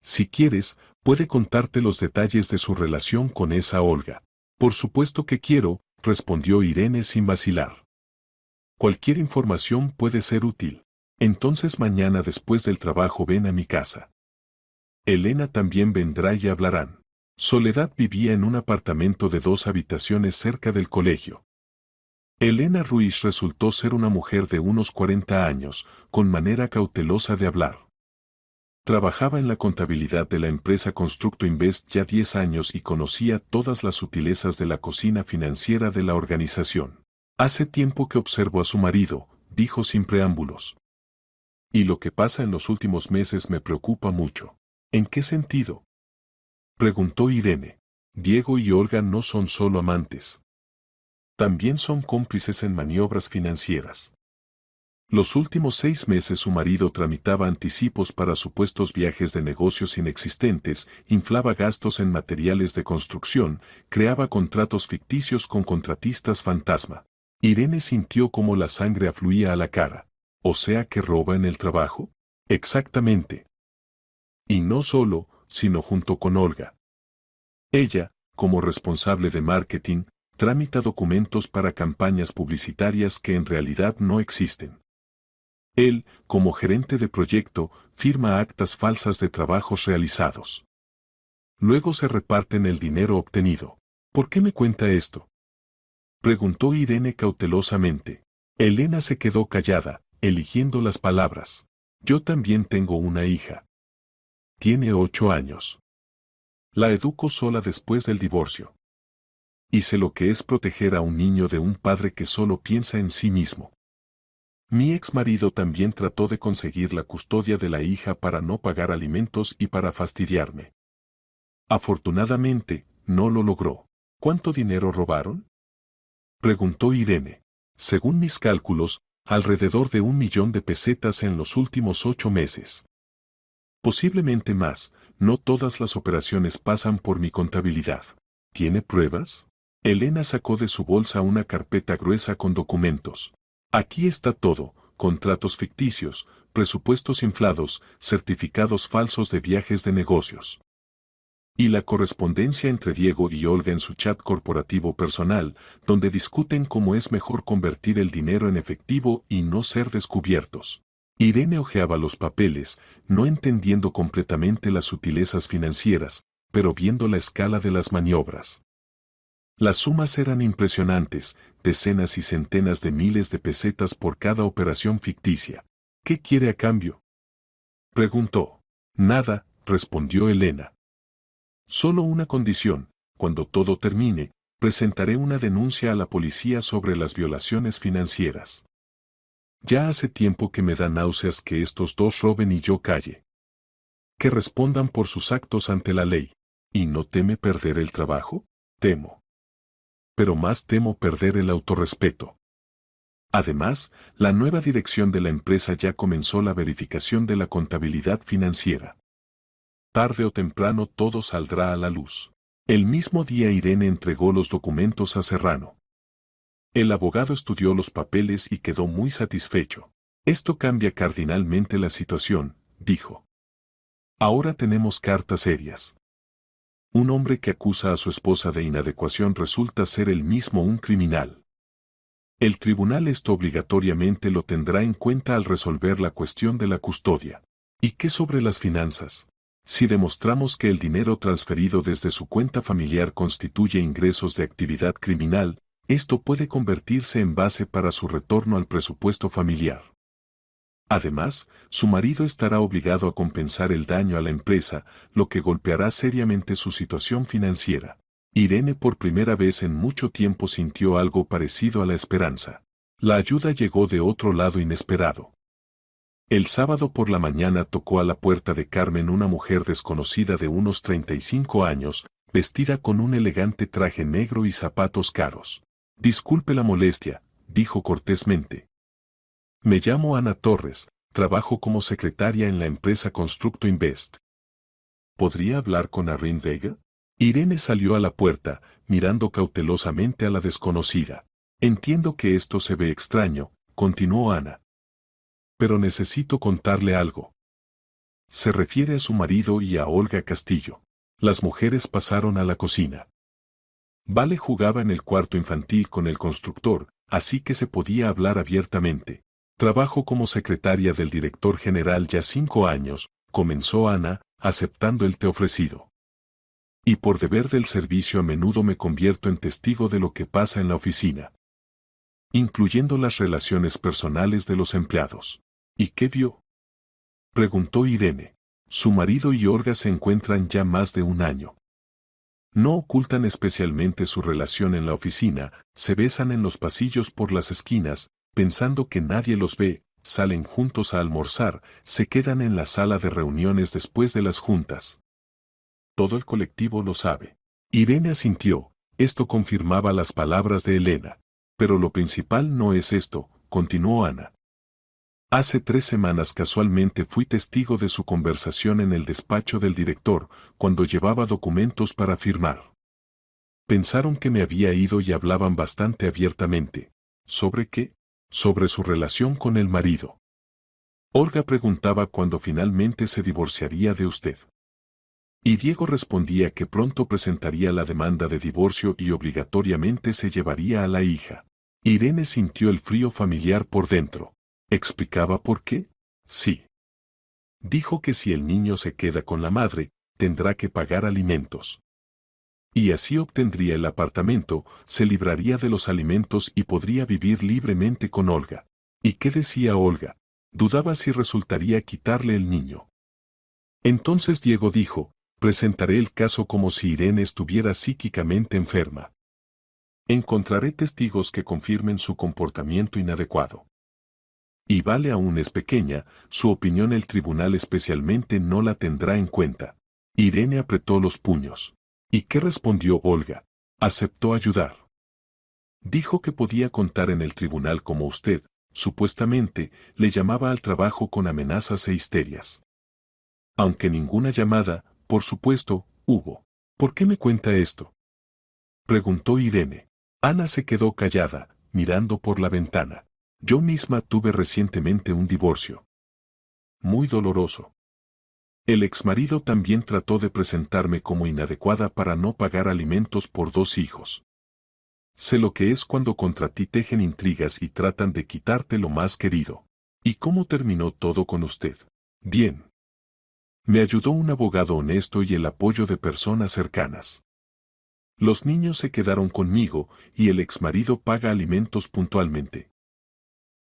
Si quieres, puede contarte los detalles de su relación con esa Olga. Por supuesto que quiero, respondió Irene sin vacilar. Cualquier información puede ser útil. Entonces mañana después del trabajo ven a mi casa. Elena también vendrá y hablarán. Soledad vivía en un apartamento de 2 habitaciones cerca del colegio. Elena Ruiz resultó ser una mujer de unos 40 años, con manera cautelosa de hablar. Trabajaba en la contabilidad de la empresa Constructo Invest ya 10 años y conocía todas las sutilezas de la cocina financiera de la organización. Hace tiempo que observo a su marido, dijo sin preámbulos. Y lo que pasa en los últimos meses me preocupa mucho. ¿En qué sentido?, preguntó Irene. Diego y Olga no son solo amantes. También son cómplices en maniobras financieras. Los últimos 6 meses su marido tramitaba anticipos para supuestos viajes de negocios inexistentes, inflaba gastos en materiales de construcción, creaba contratos ficticios con contratistas fantasma. Irene sintió como la sangre afluía a la cara. ¿O sea que roba en el trabajo? Exactamente. Y no solo, sino junto con Olga. Ella, como responsable de marketing, tramita documentos para campañas publicitarias que en realidad no existen. Él, como gerente de proyecto, firma actas falsas de trabajos realizados. Luego se reparten el dinero obtenido. ¿Por qué me cuenta esto?, preguntó Irene cautelosamente. Elena se quedó callada, eligiendo las palabras. Yo también tengo una hija. Tiene 8 años. La educo sola después del divorcio. Y sé lo que es proteger a un niño de un padre que solo piensa en sí mismo. Mi ex marido también trató de conseguir la custodia de la hija para no pagar alimentos y para fastidiarme. Afortunadamente, no lo logró. ¿Cuánto dinero robaron?, preguntó Irene. Según mis cálculos, alrededor de 1.000.000 de pesetas en los últimos 8 meses. Posiblemente más, no todas las operaciones pasan por mi contabilidad. ¿Tiene pruebas? Elena sacó de su bolsa una carpeta gruesa con documentos. Aquí está todo: contratos ficticios, presupuestos inflados, certificados falsos de viajes de negocios. Y la correspondencia entre Diego y Olga en su chat corporativo personal, donde discuten cómo es mejor convertir el dinero en efectivo y no ser descubiertos. Irene hojeaba los papeles, no entendiendo completamente las sutilezas financieras, pero viendo la escala de las maniobras. Las sumas eran impresionantes, decenas y centenas de miles de pesetas por cada operación ficticia. ¿Qué quiere a cambio?, preguntó. Nada, respondió Elena. Solo una condición: cuando todo termine, presentaré una denuncia a la policía sobre las violaciones financieras. Ya hace tiempo que me da náuseas que estos dos roben y yo calle. Que respondan por sus actos ante la ley. ¿Y no teme perder el trabajo? Temo. Pero más temo perder el autorrespeto. Además, la nueva dirección de la empresa ya comenzó la verificación de la contabilidad financiera. Tarde o temprano todo saldrá a la luz. El mismo día Irene entregó los documentos a Serrano. El abogado estudió los papeles y quedó muy satisfecho. Esto cambia cardinalmente la situación, dijo. Ahora tenemos cartas serias. Un hombre que acusa a su esposa de inadecuación resulta ser él mismo un criminal. El tribunal esto obligatoriamente lo tendrá en cuenta al resolver la cuestión de la custodia. ¿Y qué sobre las finanzas? Si demostramos que el dinero transferido desde su cuenta familiar constituye ingresos de actividad criminal, esto puede convertirse en base para su retorno al presupuesto familiar. Además, su marido estará obligado a compensar el daño a la empresa, lo que golpeará seriamente su situación financiera. Irene por primera vez en mucho tiempo sintió algo parecido a la esperanza. La ayuda llegó de otro lado inesperado. El sábado por la mañana tocó a la puerta de Carmen una mujer desconocida de unos 35 años, vestida con un elegante traje negro y zapatos caros. Disculpe la molestia, dijo cortésmente. Me llamo Ana Torres, trabajo como secretaria en la empresa Constructo Invest. ¿Podría hablar con Irene Vega? Irene salió a la puerta, mirando cautelosamente a la desconocida. Entiendo que esto se ve extraño, continuó Ana. Pero necesito contarle algo. Se refiere a su marido y a Olga Castillo. Las mujeres pasaron a la cocina. Vale jugaba en el cuarto infantil con el constructor, así que se podía hablar abiertamente. Trabajo como secretaria del director general ya 5 años, comenzó Ana, aceptando el té ofrecido. Y por deber del servicio a menudo me convierto en testigo de lo que pasa en la oficina, incluyendo las relaciones personales de los empleados. ¿Y qué vio? Preguntó Irene. Su marido y Olga se encuentran ya más de 1 año. No ocultan especialmente su relación en la oficina, se besan en los pasillos por las esquinas, pensando que nadie los ve, salen juntos a almorzar, se quedan en la sala de reuniones después de las juntas. Todo el colectivo lo sabe. Irene asintió, esto confirmaba las palabras de Elena. Pero lo principal no es esto, continuó Ana. Hace 3 semanas casualmente fui testigo de su conversación en el despacho del director, cuando llevaba documentos para firmar. Pensaron que me había ido y hablaban bastante abiertamente. ¿Sobre qué? Sobre su relación con el marido. Olga preguntaba cuándo finalmente se divorciaría de usted. Y Diego respondía que pronto presentaría la demanda de divorcio y obligatoriamente se llevaría a la hija. Irene sintió el frío familiar por dentro. ¿Explicaba por qué? Sí. Dijo que si el niño se queda con la madre, tendrá que pagar alimentos. Y así obtendría el apartamento, se libraría de los alimentos y podría vivir libremente con Olga. ¿Y qué decía Olga? Dudaba si resultaría quitarle el niño. Entonces Diego dijo, presentaré el caso como si Irene estuviera psíquicamente enferma. Encontraré testigos que confirmen su comportamiento inadecuado. Y Vale aún es pequeña, su opinión el tribunal especialmente no la tendrá en cuenta. Irene apretó los puños. ¿Y qué respondió Olga? Aceptó ayudar. Dijo que podía contar en el tribunal como usted, supuestamente, le llamaba al trabajo con amenazas e histerias. Aunque ninguna llamada, por supuesto, hubo. ¿Por qué me cuenta esto? Preguntó Irene. Ana se quedó callada, mirando por la ventana. Yo misma tuve recientemente un divorcio. Muy doloroso. El exmarido también trató de presentarme como inadecuada para no pagar alimentos por 2 hijos. Sé lo que es cuando contra ti tejen intrigas y tratan de quitarte lo más querido. ¿Y cómo terminó todo con usted? Bien. Me ayudó un abogado honesto y el apoyo de personas cercanas. Los niños se quedaron conmigo y el exmarido paga alimentos puntualmente.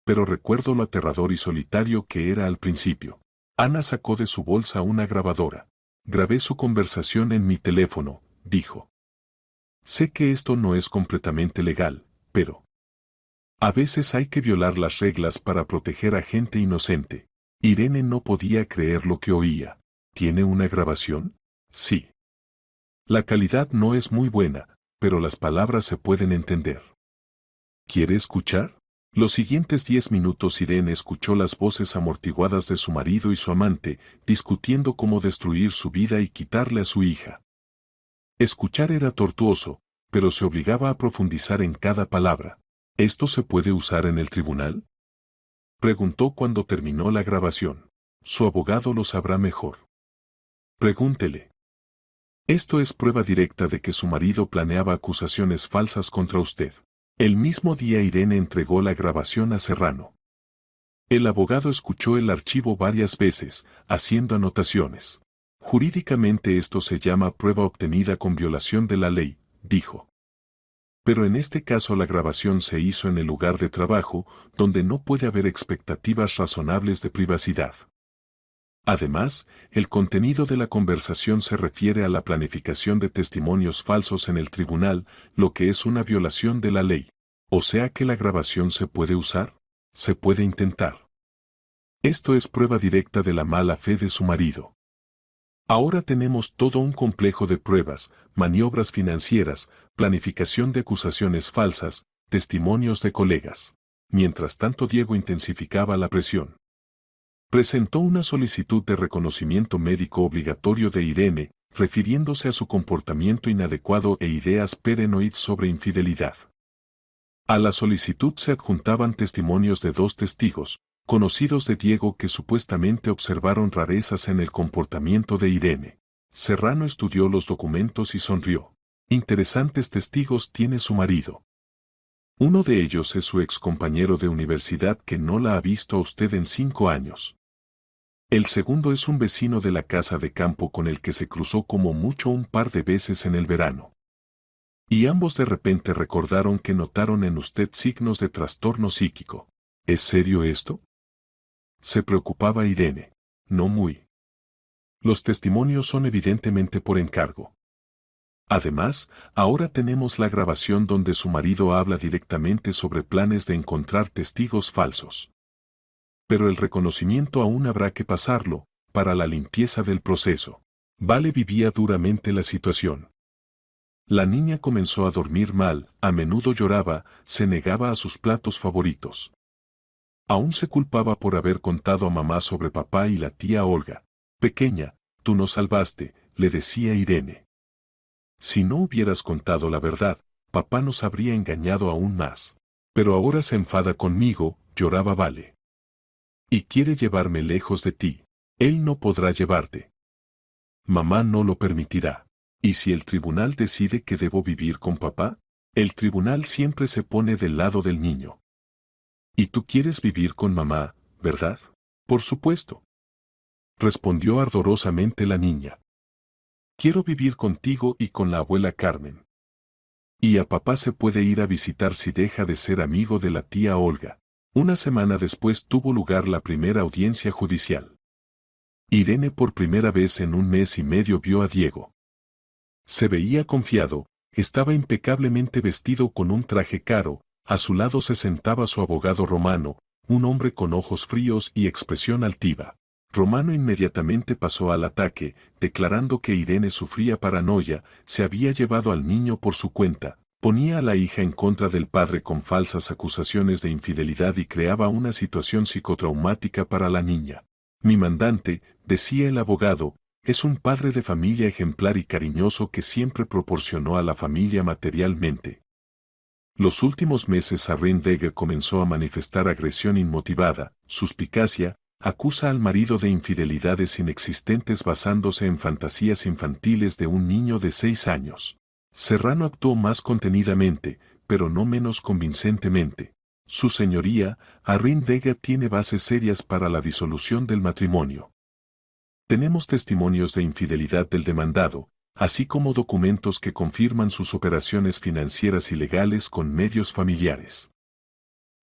Pero recuerdo lo aterrador y solitario que era al principio. Ana sacó de su bolsa una grabadora. Grabé su conversación en mi teléfono, dijo. Sé que esto no es completamente legal, pero a veces hay que violar las reglas para proteger a gente inocente. Irene no podía creer lo que oía. ¿Tiene una grabación? Sí. La calidad no es muy buena, pero las palabras se pueden entender. ¿Quiere escuchar? Los siguientes 10 minutos Irene escuchó las voces amortiguadas de su marido y su amante, discutiendo cómo destruir su vida y quitarle a su hija. Escuchar era tortuoso, pero se obligaba a profundizar en cada palabra. ¿Esto se puede usar en el tribunal? Preguntó cuando terminó la grabación. Su abogado lo sabrá mejor. Pregúntele. Esto es prueba directa de que su marido planeaba acusaciones falsas contra usted. El mismo día Irene entregó la grabación a Serrano. El abogado escuchó el archivo varias veces, haciendo anotaciones. Jurídicamente esto se llama prueba obtenida con violación de la ley, dijo. Pero en este caso la grabación se hizo en el lugar de trabajo, donde no puede haber expectativas razonables de privacidad. Además, el contenido de la conversación se refiere a la planificación de testimonios falsos en el tribunal, lo que es una violación de la ley. O sea que la grabación se puede usar, se puede intentar. Esto es prueba directa de la mala fe de su marido. Ahora tenemos todo un complejo de pruebas, maniobras financieras, planificación de acusaciones falsas, testimonios de colegas. Mientras tanto Diego intensificaba la presión. Presentó una solicitud de reconocimiento médico obligatorio de Irene, refiriéndose a su comportamiento inadecuado e ideas paranoides sobre infidelidad. A la solicitud se adjuntaban testimonios de 2 testigos, conocidos de Diego que supuestamente observaron rarezas en el comportamiento de Irene. Serrano estudió los documentos y sonrió. Interesantes testigos tiene su marido. Uno de ellos es su ex compañero de universidad que no la ha visto a usted en 5 años. El segundo es un vecino de la casa de campo con el que se cruzó como mucho un par de veces en el verano. Y ambos de repente recordaron que notaron en usted signos de trastorno psíquico. ¿Es serio esto? Se preocupaba Irene. No muy. Los testimonios son evidentemente por encargo. Además, ahora tenemos la grabación donde su marido habla directamente sobre planes de encontrar testigos falsos. Pero el reconocimiento aún habrá que pasarlo, para la limpieza del proceso. Vale vivía duramente la situación. La niña comenzó a dormir mal, a menudo lloraba, se negaba a sus platos favoritos. Aún se culpaba por haber contado a mamá sobre papá y la tía Olga. Pequeña, tú nos salvaste, le decía Irene. Si no hubieras contado la verdad, papá nos habría engañado aún más. Pero ahora se enfada conmigo, lloraba Vale. Y quiere llevarme lejos de ti. Él no podrá llevarte. Mamá no lo permitirá. ¿Y si el tribunal decide que debo vivir con papá? El tribunal siempre se pone del lado del niño. ¿Y tú quieres vivir con mamá, verdad? Por supuesto. Respondió ardorosamente la niña. Quiero vivir contigo y con la abuela Carmen. Y a papá se puede ir a visitar si deja de ser amigo de la tía Olga. Una semana después tuvo lugar la primera audiencia judicial. Irene por primera vez en 1 mes y medio vio a Diego. Se veía confiado, estaba impecablemente vestido con un traje caro, a su lado se sentaba su abogado Romano, un hombre con ojos fríos y expresión altiva. Romano inmediatamente pasó al ataque, declarando que Irene sufría paranoia, se había llevado al niño por su cuenta, ponía a la hija en contra del padre con falsas acusaciones de infidelidad y creaba una situación psicotraumática para la niña. Mi mandante, decía el abogado, es un padre de familia ejemplar y cariñoso que siempre proporcionó a la familia materialmente. Los últimos meses Arrendegger comenzó a manifestar agresión inmotivada, suspicacia, acusa al marido de infidelidades inexistentes basándose en fantasías infantiles de un niño de 6 años. Serrano actuó más contenidamente, pero no menos convincentemente. Su señoría, Arrendegger tiene bases serias para la disolución del matrimonio. Tenemos testimonios de infidelidad del demandado, así como documentos que confirman sus operaciones financieras ilegales con medios familiares.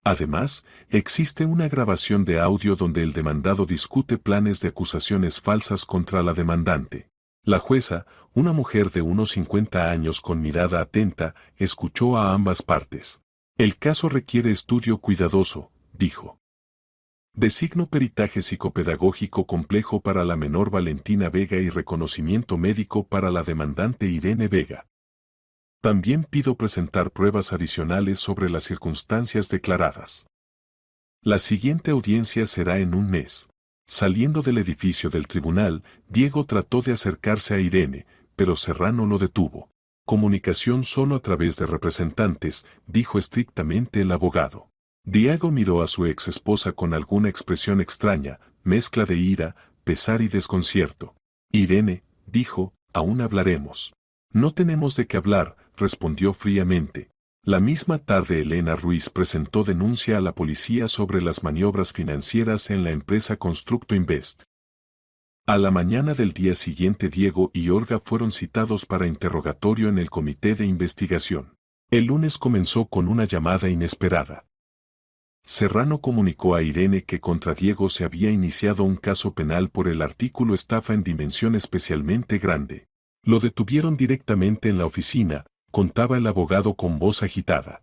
Además, existe una grabación de audio donde el demandado discute planes de acusaciones falsas contra la demandante. La jueza, una mujer de unos 50 años con mirada atenta, escuchó a ambas partes. El caso requiere estudio cuidadoso, dijo. Designo peritaje psicopedagógico complejo para la menor Valentina Vega y reconocimiento médico para la demandante Irene Vega. También pido presentar pruebas adicionales sobre las circunstancias declaradas. La siguiente audiencia será en un mes. Saliendo del edificio del tribunal, Diego trató de acercarse a Irene, pero Serrano lo detuvo. Comunicación solo a través de representantes, dijo estrictamente el abogado. Diego miró a su ex esposa con alguna expresión extraña, mezcla de ira, pesar y desconcierto. Irene, dijo, aún hablaremos. No tenemos de qué hablar, respondió fríamente. La misma tarde Elena Ruiz presentó denuncia a la policía sobre las maniobras financieras en la empresa Constructo Invest. A la mañana del día siguiente Diego y Olga fueron citados para interrogatorio en el comité de investigación. El lunes comenzó con una llamada inesperada. Serrano comunicó a Irene que contra Diego se había iniciado un caso penal por el artículo estafa en dimensión especialmente grande. Lo detuvieron directamente en la oficina, contaba el abogado con voz agitada.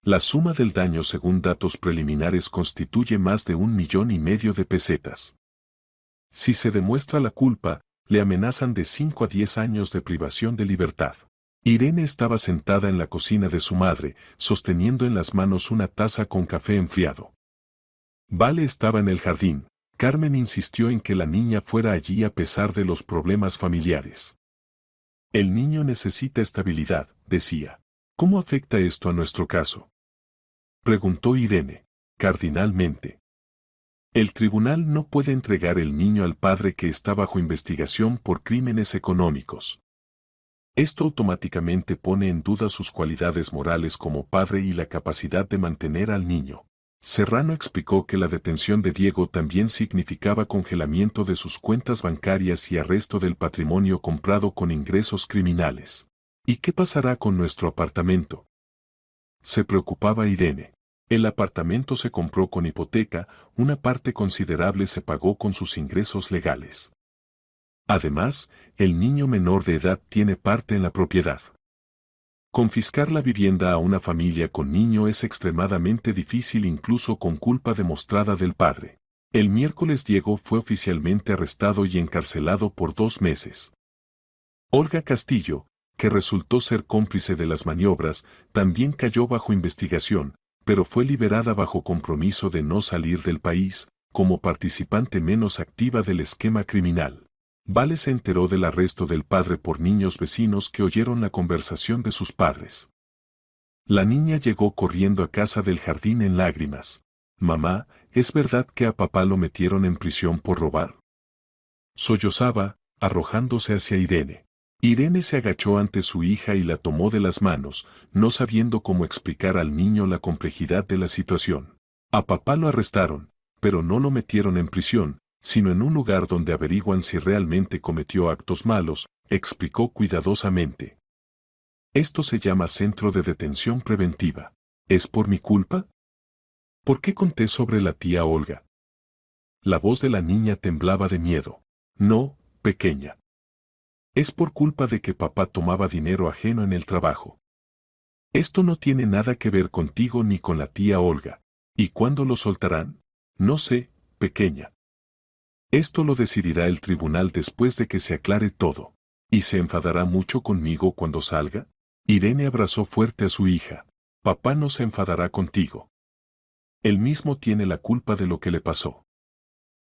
La suma del daño según datos preliminares constituye más de 1,5 millones de pesetas. Si se demuestra la culpa, le amenazan de 5 a 10 años de privación de libertad. Irene estaba sentada en la cocina de su madre, sosteniendo en las manos una taza con café enfriado. Vale estaba en el jardín. Carmen insistió en que la niña fuera allí a pesar de los problemas familiares. El niño necesita estabilidad, decía. ¿Cómo afecta esto a nuestro caso? Preguntó Irene. Cardinalmente. El tribunal no puede entregar el niño al padre que está bajo investigación por crímenes económicos. Esto automáticamente pone en duda sus cualidades morales como padre y la capacidad de mantener al niño. Serrano explicó que la detención de Diego también significaba congelamiento de sus cuentas bancarias y arresto del patrimonio comprado con ingresos criminales. ¿Y qué pasará con nuestro apartamento? Se preocupaba Irene. El apartamento se compró con hipoteca, una parte considerable se pagó con sus ingresos legales. Además, el niño menor de edad tiene parte en la propiedad. Confiscar la vivienda a una familia con niño es extremadamente difícil incluso con culpa demostrada del padre. El miércoles Diego fue oficialmente arrestado y encarcelado por 2 meses. Olga Castillo, que resultó ser cómplice de las maniobras, también cayó bajo investigación, pero fue liberada bajo compromiso de no salir del país, como participante menos activa del esquema criminal. Vale se enteró del arresto del padre por niños vecinos que oyeron la conversación de sus padres. La niña llegó corriendo a casa del jardín en lágrimas. «Mamá, ¿es verdad que a papá lo metieron en prisión por robar?». Sollozaba, arrojándose hacia Irene. Irene se agachó ante su hija y la tomó de las manos, no sabiendo cómo explicar al niño la complejidad de la situación. A papá lo arrestaron, pero no lo metieron en prisión, sino en un lugar donde averiguan si realmente cometió actos malos, explicó cuidadosamente. Esto se llama Centro de Detención Preventiva. ¿Es por mi culpa? ¿Por qué conté sobre la tía Olga? La voz de la niña temblaba de miedo. No, pequeña. Es por culpa de que papá tomaba dinero ajeno en el trabajo. Esto no tiene nada que ver contigo ni con la tía Olga. ¿Y cuándo lo soltarán? No sé, pequeña. Esto lo decidirá el tribunal después de que se aclare todo. ¿Y se enfadará mucho conmigo cuando salga? Irene abrazó fuerte a su hija. Papá no se enfadará contigo. Él mismo tiene la culpa de lo que le pasó.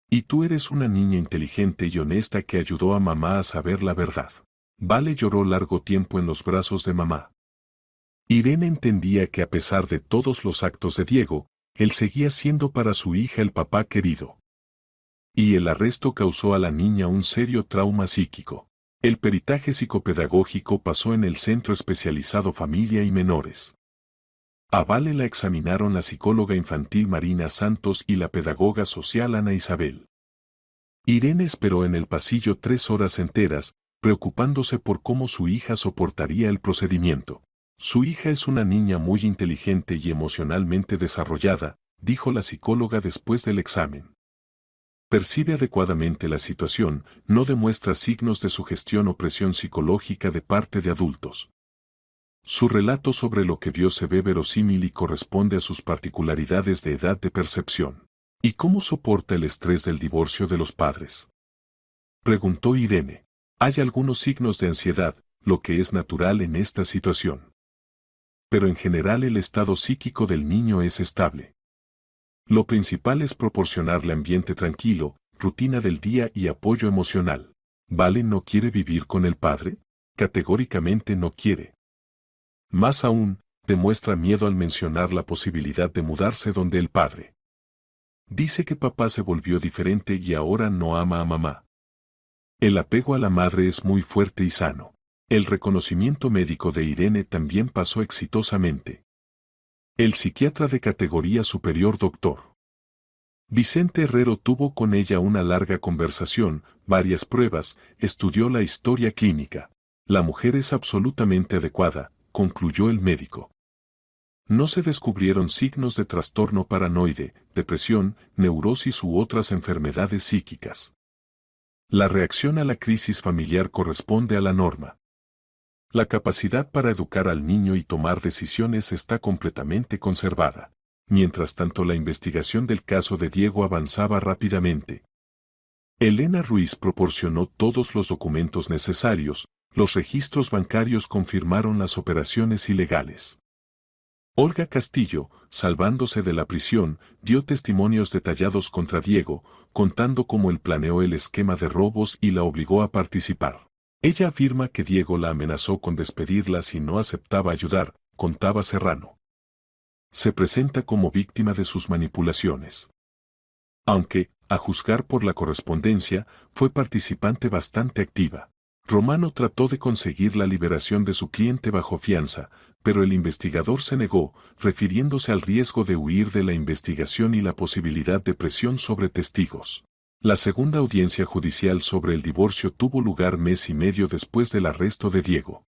Y tú eres una niña inteligente y honesta que ayudó a mamá a saber la verdad. Vale lloró largo tiempo en los brazos de mamá. Irene entendía que a pesar de todos los actos de Diego, él seguía siendo para su hija el papá querido. Y el arresto causó a la niña un serio trauma psíquico. El peritaje psicopedagógico pasó en el Centro Especializado Familia y Menores. A Vale la examinaron la psicóloga infantil Marina Santos y la pedagoga social Ana Isabel. Irene esperó en el pasillo 3 horas enteras, preocupándose por cómo su hija soportaría el procedimiento. Su hija es una niña muy inteligente y emocionalmente desarrollada, dijo la psicóloga después del examen. Percibe adecuadamente la situación, no demuestra signos de sugestión o presión psicológica de parte de adultos. Su relato sobre lo que vio se ve verosímil y corresponde a sus particularidades de edad de percepción. ¿Y cómo soporta el estrés del divorcio de los padres?, preguntó Irene. Hay algunos signos de ansiedad, lo que es natural en esta situación. Pero en general el estado psíquico del niño es estable. Lo principal es proporcionarle ambiente tranquilo, rutina del día y apoyo emocional. ¿Vale no quiere vivir con el padre? Categóricamente no quiere. Más aún, demuestra miedo al mencionar la posibilidad de mudarse donde el padre. Dice que papá se volvió diferente y ahora no ama a mamá. El apego a la madre es muy fuerte y sano. El reconocimiento médico de Irene también pasó exitosamente. El psiquiatra de categoría superior Dr. Vicente Herrero tuvo con ella una larga conversación, varias pruebas, estudió la historia clínica. La mujer es absolutamente adecuada, concluyó el médico. No se descubrieron signos de trastorno paranoide, depresión, neurosis u otras enfermedades psíquicas. La reacción a la crisis familiar corresponde a la norma. La capacidad para educar al niño y tomar decisiones está completamente conservada. Mientras tanto, la investigación del caso de Diego avanzaba rápidamente. Elena Ruiz proporcionó todos los documentos necesarios, los registros bancarios confirmaron las operaciones ilegales. Olga Castillo, salvándose de la prisión, dio testimonios detallados contra Diego, contando cómo él planeó el esquema de robos y la obligó a participar. Ella afirma que Diego la amenazó con despedirla si no aceptaba ayudar, contaba Serrano. Se presenta como víctima de sus manipulaciones. Aunque, a juzgar por la correspondencia, fue participante bastante activa. Romano trató de conseguir la liberación de su cliente bajo fianza, pero el investigador se negó, refiriéndose al riesgo de huir de la investigación y la posibilidad de presión sobre testigos. La segunda audiencia judicial sobre el divorcio tuvo lugar mes y medio después del arresto de Diego.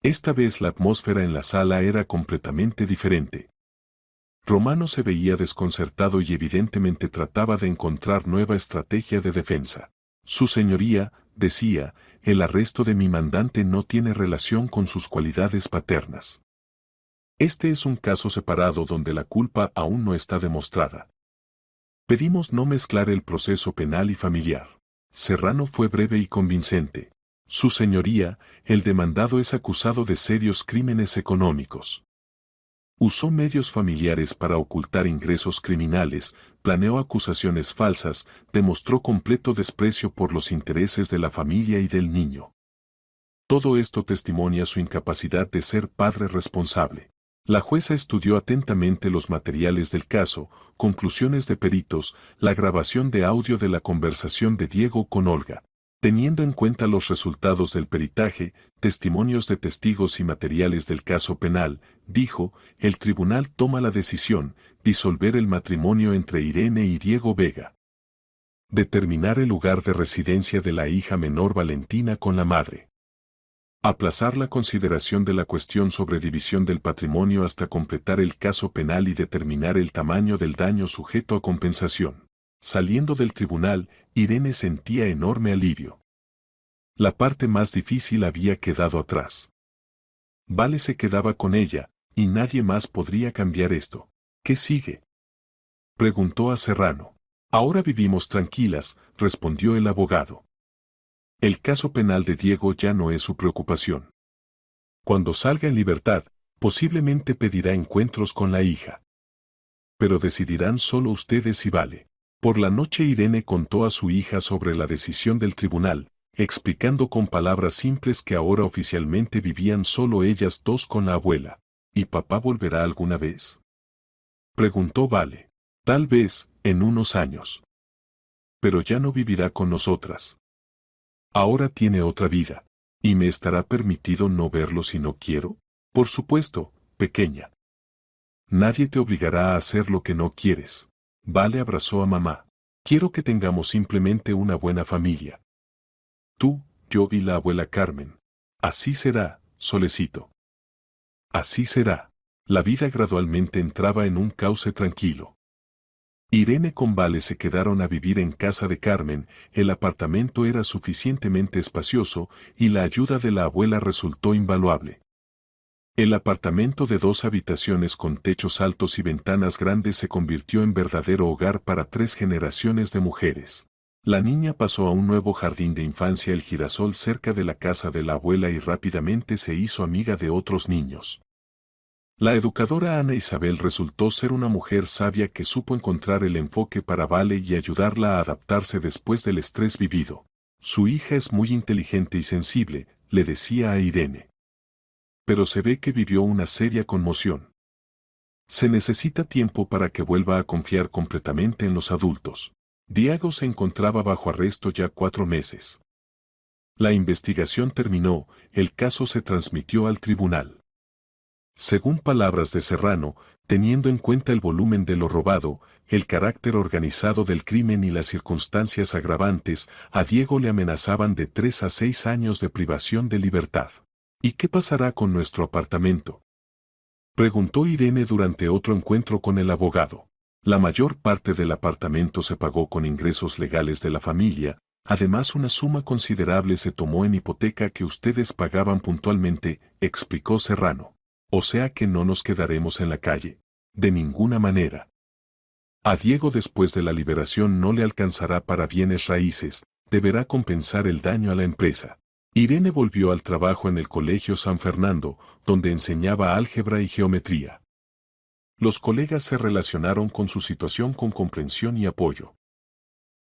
Esta vez la atmósfera en la sala era completamente diferente. Romano se veía desconcertado y evidentemente trataba de encontrar nueva estrategia de defensa. Su señoría, decía, el arresto de mi mandante no tiene relación con sus cualidades paternas. Este es un caso separado donde la culpa aún no está demostrada. Pedimos no mezclar el proceso penal y familiar. Serrano fue breve y convincente. Su señoría, el demandado es acusado de serios crímenes económicos. Usó medios familiares para ocultar ingresos criminales, planeó acusaciones falsas, demostró completo desprecio por los intereses de la familia y del niño. Todo esto testimonia su incapacidad de ser padre responsable. La jueza estudió atentamente los materiales del caso, conclusiones de peritos, la grabación de audio de la conversación de Diego con Olga. Teniendo en cuenta los resultados del peritaje, testimonios de testigos y materiales del caso penal, dijo, el tribunal toma la decisión, disolver el matrimonio entre Irene y Diego Vega. Determinar el lugar de residencia de la hija menor Valentina con la madre. Aplazar la consideración de la cuestión sobre división del patrimonio hasta completar el caso penal y determinar el tamaño del daño sujeto a compensación. Saliendo del tribunal, Irene sentía enorme alivio. La parte más difícil había quedado atrás. Vale se quedaba con ella, y nadie más podría cambiar esto. ¿Qué sigue?, preguntó a Serrano. Ahora vivimos tranquilas, respondió el abogado. El caso penal de Diego ya no es su preocupación. Cuando salga en libertad, posiblemente pedirá encuentros con la hija. Pero decidirán solo ustedes y Vale. Por la noche Irene contó a su hija sobre la decisión del tribunal, explicando con palabras simples que ahora oficialmente vivían solo ellas dos con la abuela. ¿Y papá volverá alguna vez?, preguntó Vale. Tal vez, en unos años. Pero ya no vivirá con nosotras. Ahora tiene otra vida. ¿Y me estará permitido no verlo si no quiero? Por supuesto, pequeña. Nadie te obligará a hacer lo que no quieres. Vale abrazó a mamá. Quiero que tengamos simplemente una buena familia. Tú, yo y la abuela Carmen. Así será, Solecito. Así será. La vida gradualmente entraba en un cauce tranquilo. Irene con Vale se quedaron a vivir en casa de Carmen, el apartamento era suficientemente espacioso y la ayuda de la abuela resultó invaluable. El apartamento de 2 habitaciones con techos altos y ventanas grandes se convirtió en verdadero hogar para 3 generaciones de mujeres. La niña pasó a un nuevo jardín de infancia El Girasol cerca de la casa de la abuela y rápidamente se hizo amiga de otros niños. La educadora Ana Isabel resultó ser una mujer sabia que supo encontrar el enfoque para Vale y ayudarla a adaptarse después del estrés vivido. Su hija es muy inteligente y sensible, le decía a Irene. Pero se ve que vivió una seria conmoción. Se necesita tiempo para que vuelva a confiar completamente en los adultos. Diego se encontraba bajo arresto ya 4 meses. La investigación terminó, el caso se transmitió al tribunal. Según palabras de Serrano, teniendo en cuenta el volumen de lo robado, el carácter organizado del crimen y las circunstancias agravantes, a Diego le amenazaban de 3 a 6 años de privación de libertad. ¿Y qué pasará con nuestro apartamento?, preguntó Irene durante otro encuentro con el abogado. La mayor parte del apartamento se pagó con ingresos legales de la familia, además una suma considerable se tomó en hipoteca que ustedes pagaban puntualmente, explicó Serrano. O sea que no nos quedaremos en la calle. De ninguna manera. A Diego después de la liberación no le alcanzará para bienes raíces, deberá compensar el daño a la empresa. Irene volvió al trabajo en el Colegio San Fernando, donde enseñaba álgebra y geometría. Los colegas se relacionaron con su situación con comprensión y apoyo.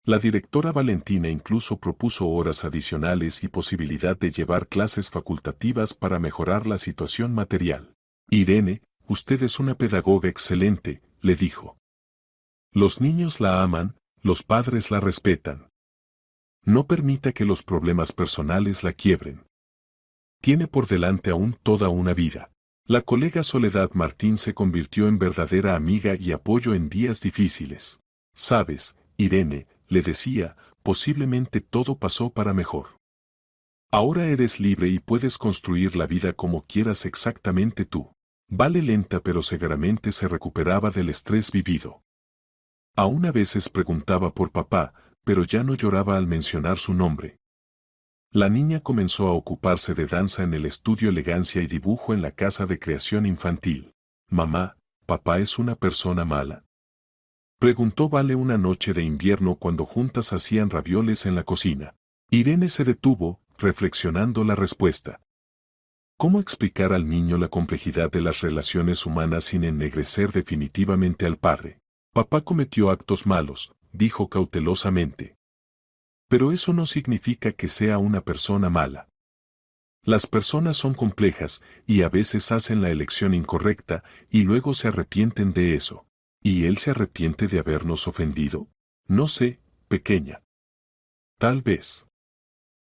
La directora Valentina incluso propuso horas adicionales y posibilidad de llevar clases facultativas para mejorar la situación material. Irene, usted es una pedagoga excelente, le dijo. Los niños la aman, los padres la respetan. No permita que los problemas personales la quiebren. Tiene por delante aún toda una vida. La colega Soledad Martín se convirtió en verdadera amiga y apoyo en días difíciles. Sabes, Irene, le decía, posiblemente todo pasó para mejor. Ahora eres libre y puedes construir la vida como quieras exactamente tú. Vale lenta pero seguramente se recuperaba del estrés vivido. Aún a veces preguntaba por papá, pero ya no lloraba al mencionar su nombre. La niña comenzó a ocuparse de danza en el estudio Elegancia y dibujo en la casa de creación infantil. Mamá, ¿papá es una persona mala?, preguntó Vale una noche de invierno cuando juntas hacían ravioles en la cocina. Irene se detuvo, reflexionando la respuesta. ¿Cómo explicar al niño la complejidad de las relaciones humanas sin ennegrecer definitivamente al padre? Papá cometió actos malos, dijo cautelosamente. Pero eso no significa que sea una persona mala. Las personas son complejas, y a veces hacen la elección incorrecta, y luego se arrepienten de eso. ¿Y él se arrepiente de habernos ofendido? No sé, pequeña. Tal vez.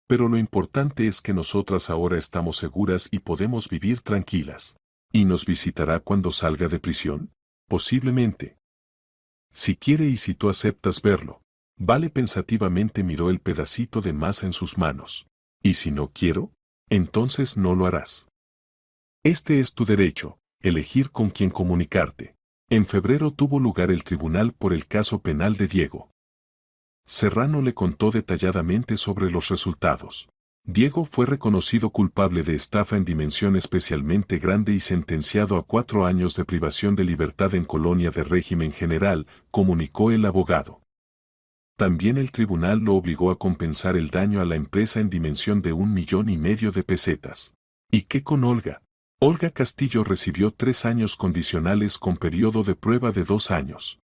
Pero lo importante es que nosotras ahora estamos seguras y podemos vivir tranquilas. ¿Y nos visitará cuando salga de prisión? Posiblemente. Si quiere y si tú aceptas verlo. Vale pensativamente miró el pedacito de masa en sus manos. ¿Y si no quiero? Entonces no lo harás. Este es tu derecho, elegir con quién comunicarte. En febrero tuvo lugar el tribunal por el caso penal de Diego. Serrano le contó detalladamente sobre los resultados. Diego fue reconocido culpable de estafa en dimensión especialmente grande y sentenciado a 4 años de privación de libertad en colonia de régimen general, comunicó el abogado. También el tribunal lo obligó a compensar el daño a la empresa en dimensión de 1,5 millones de pesetas. ¿Y qué con Olga? Olga Castillo recibió 3 años condicionales con periodo de prueba de 2 años.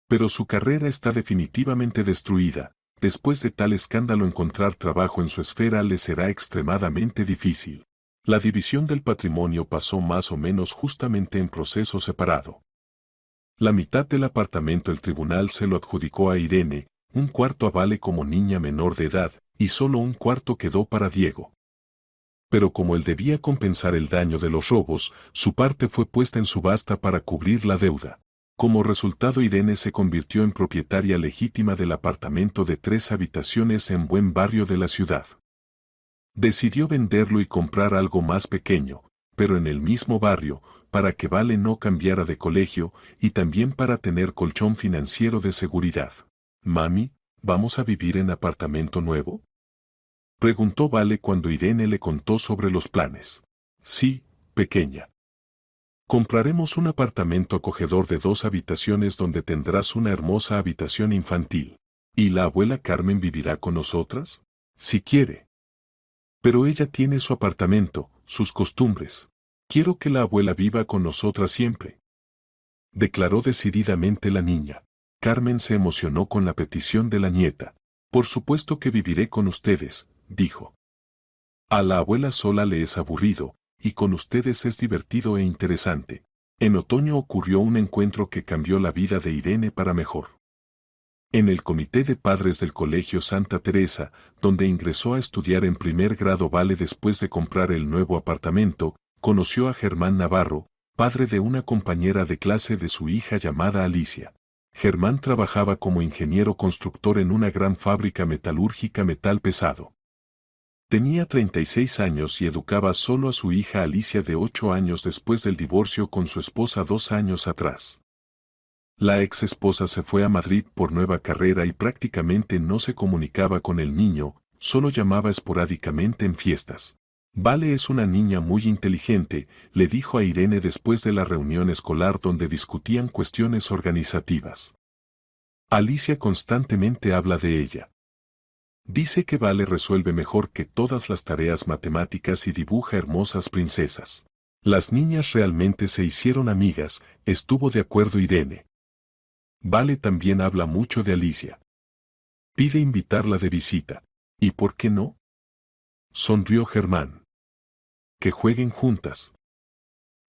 Pero su carrera está definitivamente destruida. Después de tal escándalo encontrar trabajo en su esfera le será extremadamente difícil. La división del patrimonio pasó más o menos justamente en proceso separado. La mitad del apartamento el tribunal se lo adjudicó a Irene, 1/4 a Vale como niña menor de edad, y solo 1/4 quedó para Diego. Pero como él debía compensar el daño de los robos, su parte fue puesta en subasta para cubrir la deuda. Como resultado Irene se convirtió en propietaria legítima del apartamento de 3 habitaciones en buen barrio de la ciudad. Decidió venderlo y comprar algo más pequeño, pero en el mismo barrio, para que Vale no cambiara de colegio y también para tener colchón financiero de seguridad. Mami, ¿vamos a vivir en apartamento nuevo? Preguntó Vale cuando Irene le contó sobre los planes. Sí, pequeña. Compraremos un apartamento acogedor de 2 habitaciones donde tendrás una hermosa habitación infantil. ¿Y la abuela Carmen vivirá con nosotras? Si quiere. Pero ella tiene su apartamento, sus costumbres. Quiero que la abuela viva con nosotras siempre. Declaró decididamente la niña. Carmen se emocionó con la petición de la nieta. Por supuesto que viviré con ustedes, dijo. A la abuela sola le es aburrido, y con ustedes es divertido e interesante. En otoño ocurrió un encuentro que cambió la vida de Irene para mejor. En el comité de padres del Colegio Santa Teresa, donde ingresó a estudiar en primer grado Vale después de comprar el nuevo apartamento, conoció a Germán Navarro, padre de una compañera de clase de su hija llamada Alicia. Germán trabajaba como ingeniero constructor en una gran fábrica metalúrgica metal pesado. Tenía 36 años y educaba solo a su hija Alicia de 8 años después del divorcio con su esposa 2 años atrás. La ex esposa se fue a Madrid por nueva carrera y prácticamente no se comunicaba con el niño, solo llamaba esporádicamente en fiestas. Vale es una niña muy inteligente, le dijo a Irene después de la reunión escolar donde discutían cuestiones organizativas. Alicia constantemente habla de ella. Dice que Vale resuelve mejor que todas las tareas matemáticas y dibuja hermosas princesas. Las niñas realmente se hicieron amigas, estuvo de acuerdo Irene. Vale también habla mucho de Alicia. Pide invitarla de visita. ¿Y por qué no? Sonrió Germán. Que jueguen juntas.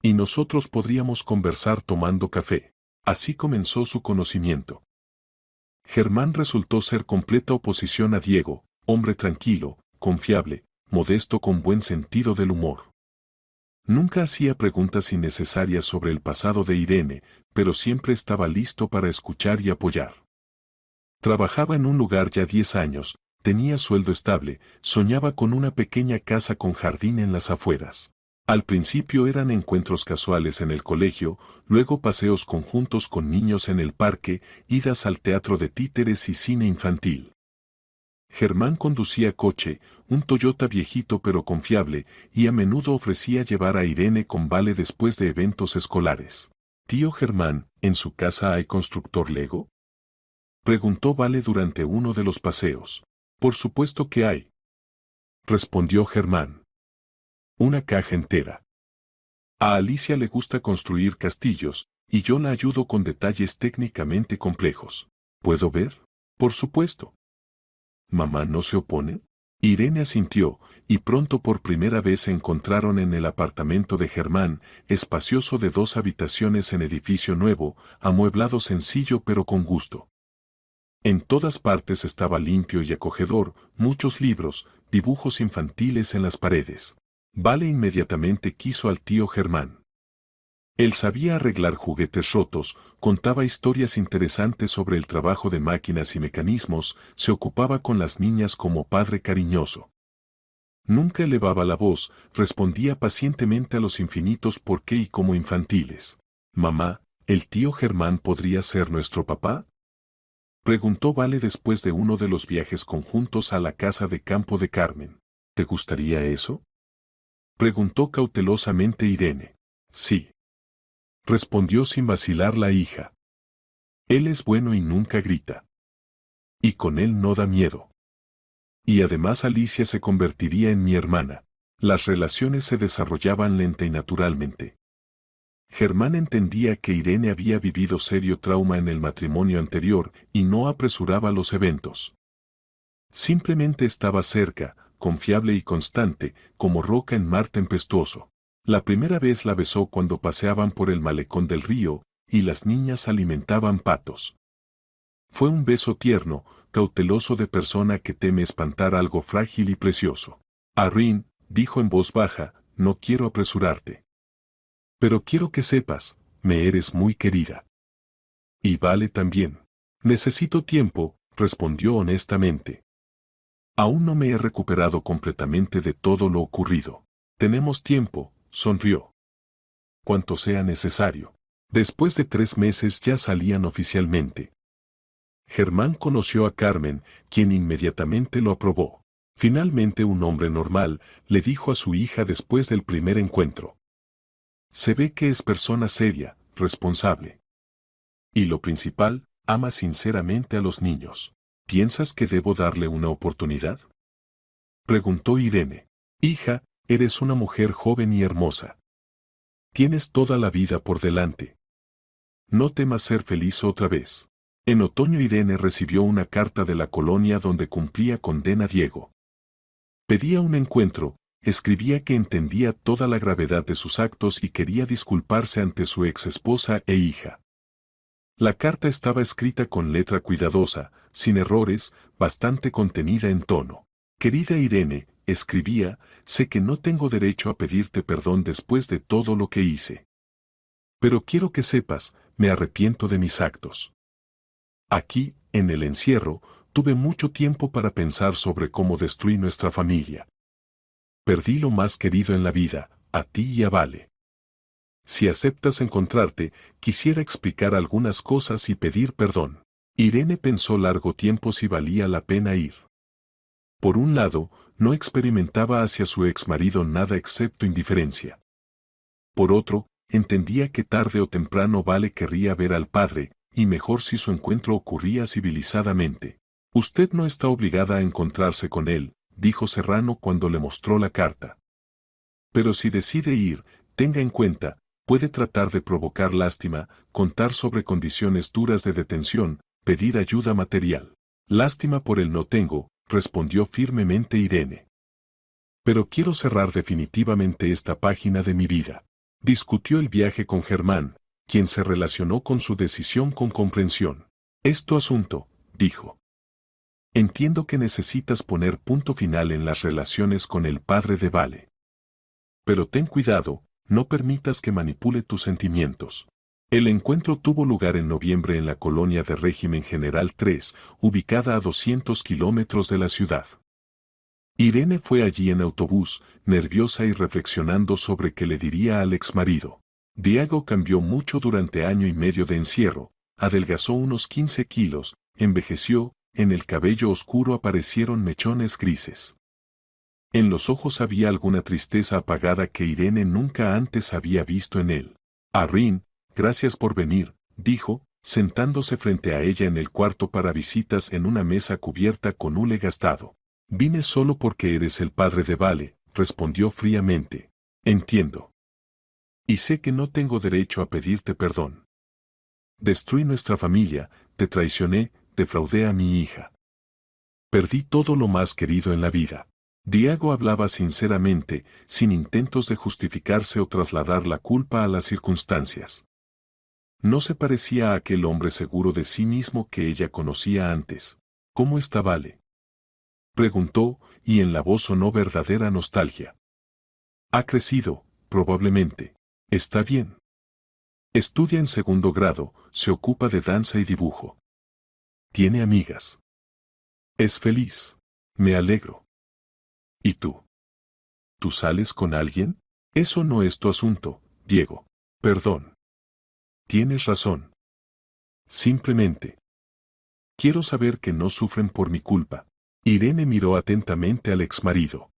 Y nosotros podríamos conversar tomando café. Así comenzó su conocimiento. Germán resultó ser completa oposición a Diego, hombre tranquilo, confiable, modesto con buen sentido del humor. Nunca hacía preguntas innecesarias sobre el pasado de Irene, pero siempre estaba listo para escuchar y apoyar. Trabajaba en un lugar ya 10 años, tenía sueldo estable, soñaba con una pequeña casa con jardín en las afueras. Al principio eran encuentros casuales en el colegio, luego paseos conjuntos con niños en el parque, idas al teatro de títeres y cine infantil. Germán conducía coche, un Toyota viejito pero confiable, y a menudo ofrecía llevar a Irene con Vale después de eventos escolares. «Tío Germán, ¿en su casa hay constructor Lego?», preguntó Vale durante uno de los paseos. «Por supuesto que hay», respondió Germán. «Una caja entera. A Alicia le gusta construir castillos, y yo la ayudo con detalles técnicamente complejos. ¿Puedo ver? Por supuesto». ¿Mamá no se opone? Irene asintió, y pronto por primera vez se encontraron en el apartamento de Germán, espacioso de 2 habitaciones en edificio nuevo, amueblado sencillo pero con gusto. En todas partes estaba limpio y acogedor, muchos libros, dibujos infantiles en las paredes. Vale inmediatamente quiso al tío Germán. Él sabía arreglar juguetes rotos, contaba historias interesantes sobre el trabajo de máquinas y mecanismos, se ocupaba con las niñas como padre cariñoso. Nunca elevaba la voz, respondía pacientemente a los infinitos por qué y cómo infantiles. «Mamá, ¿el tío Germán podría ser nuestro papá?», preguntó Vale después de uno de los viajes conjuntos a la casa de campo de Carmen. «¿Te gustaría eso?», preguntó cautelosamente Irene. «Sí», respondió sin vacilar la hija. «Él es bueno y nunca grita. Y con él no da miedo. Y además Alicia se convertiría en mi hermana». Las relaciones se desarrollaban lenta y naturalmente. Germán entendía que Irene había vivido serio trauma en el matrimonio anterior y no apresuraba los eventos. Simplemente estaba cerca, confiable y constante, como roca en mar tempestuoso. La primera vez la besó cuando paseaban por el malecón del río, y las niñas alimentaban patos. Fue un beso tierno, cauteloso de persona que teme espantar algo frágil y precioso. «Arrin», dijo en voz baja, «no quiero apresurarte. Pero quiero que sepas, me eres muy querida. Y Vale también». «Necesito tiempo», respondió honestamente. «Aún no me he recuperado completamente de todo lo ocurrido». «Tenemos tiempo», sonrió. cuanto sea necesario. Después de 3 meses ya salían oficialmente. Germán conoció a Carmen, quien inmediatamente lo aprobó. Finalmente un hombre normal, le dijo a su hija después del primer encuentro. Se ve que es persona seria, responsable. Y lo principal, ama sinceramente a los niños. ¿Piensas que debo darle una oportunidad? Preguntó Irene. Hija, eres una mujer joven y hermosa. Tienes toda la vida por delante. No temas ser feliz otra vez. En otoño Irene recibió una carta de la colonia donde cumplía condena Diego. Pedía un encuentro, escribía que entendía toda la gravedad de sus actos y quería disculparse ante su ex esposa e hija. La carta estaba escrita con letra cuidadosa, sin errores, bastante contenida en tono. Querida Irene, escribía, sé que no tengo derecho a pedirte perdón después de todo lo que hice. Pero quiero que sepas, me arrepiento de mis actos. Aquí, en el encierro, tuve mucho tiempo para pensar sobre cómo destruí nuestra familia. Perdí lo más querido en la vida, a ti y a Vale. Si aceptas encontrarte, quisiera explicar algunas cosas y pedir perdón. Irene pensó largo tiempo si valía la pena ir. Por un lado, no experimentaba hacia su exmarido nada excepto indiferencia. Por otro, entendía que tarde o temprano Vale querría ver al padre, y mejor si su encuentro ocurría civilizadamente. Usted no está obligada a encontrarse con él, dijo Serrano cuando le mostró la carta. Pero si decide ir, tenga en cuenta, puede tratar de provocar lástima, contar sobre condiciones duras de detención, pedir ayuda material. Lástima por él no tengo, respondió firmemente Irene. Pero quiero cerrar definitivamente esta página de mi vida. Discutió el viaje con Germán, quien se relacionó con su decisión con comprensión. Es tu asunto, dijo. Entiendo que necesitas poner punto final en las relaciones con el padre de Vale. Pero ten cuidado, no permitas que manipule tus sentimientos. El encuentro tuvo lugar en noviembre en la colonia de Régimen General 3, ubicada a 200 kilómetros de la ciudad. Irene fue allí en autobús, nerviosa y reflexionando sobre qué le diría al exmarido. Diego cambió mucho durante año y medio de encierro, adelgazó unos 15 kilos, envejeció, en el cabello oscuro aparecieron mechones grises. En los ojos había alguna tristeza apagada que Irene nunca antes había visto en él. Arrin, gracias por venir, dijo, sentándose frente a ella en el cuarto para visitas en una mesa cubierta con hule gastado. Vine solo porque eres el padre de Vale, respondió fríamente. Entiendo. Y sé que no tengo derecho a pedirte perdón. Destruí nuestra familia, te traicioné, defraudé a mi hija. Perdí todo lo más querido en la vida. Diego hablaba sinceramente, sin intentos de justificarse o trasladar la culpa a las circunstancias. No se parecía a aquel hombre seguro de sí mismo que ella conocía antes. ¿Cómo está Vale?, preguntó, y en la voz sonó verdadera nostalgia. Ha crecido, probablemente. Está bien. Estudia en 2º grado, se ocupa de danza y dibujo. Tiene amigas. Es feliz. Me alegro. ¿Y tú? ¿Tú sales con alguien? Eso no es tu asunto, Diego. Perdón. Tienes razón. Simplemente. Quiero saber que no sufren por mi culpa. Irene miró atentamente al exmarido.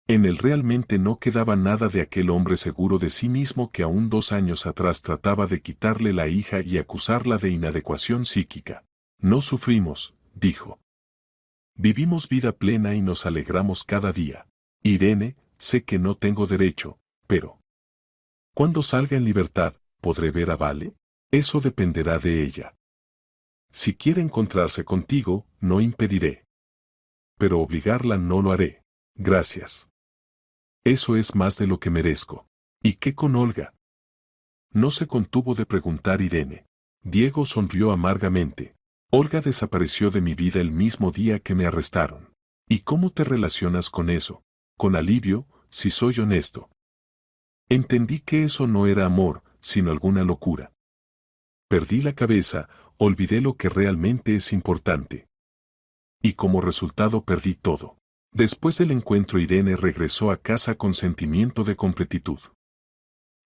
En él realmente no quedaba nada de aquel hombre seguro de sí mismo que aún 2 años atrás trataba de quitarle la hija y acusarla de inadecuación psíquica. No sufrimos, dijo. Vivimos vida plena y nos alegramos cada día. Irene, sé que no tengo derecho, pero cuando salga en libertad, ¿podré ver a Vale? Eso dependerá de ella. Si quiere encontrarse contigo, no impediré. Pero obligarla no lo haré. Gracias. Eso es más de lo que merezco. ¿Y qué con Olga? No se contuvo de preguntar Irene. Diego sonrió amargamente. Olga desapareció de mi vida el mismo día que me arrestaron. ¿Y cómo te relacionas con eso? Con alivio, si soy honesto. Entendí que eso no era amor, sino alguna locura. Perdí la cabeza, olvidé lo que realmente es importante. Y como resultado perdí todo. Después del encuentro Irene regresó a casa con sentimiento de completitud.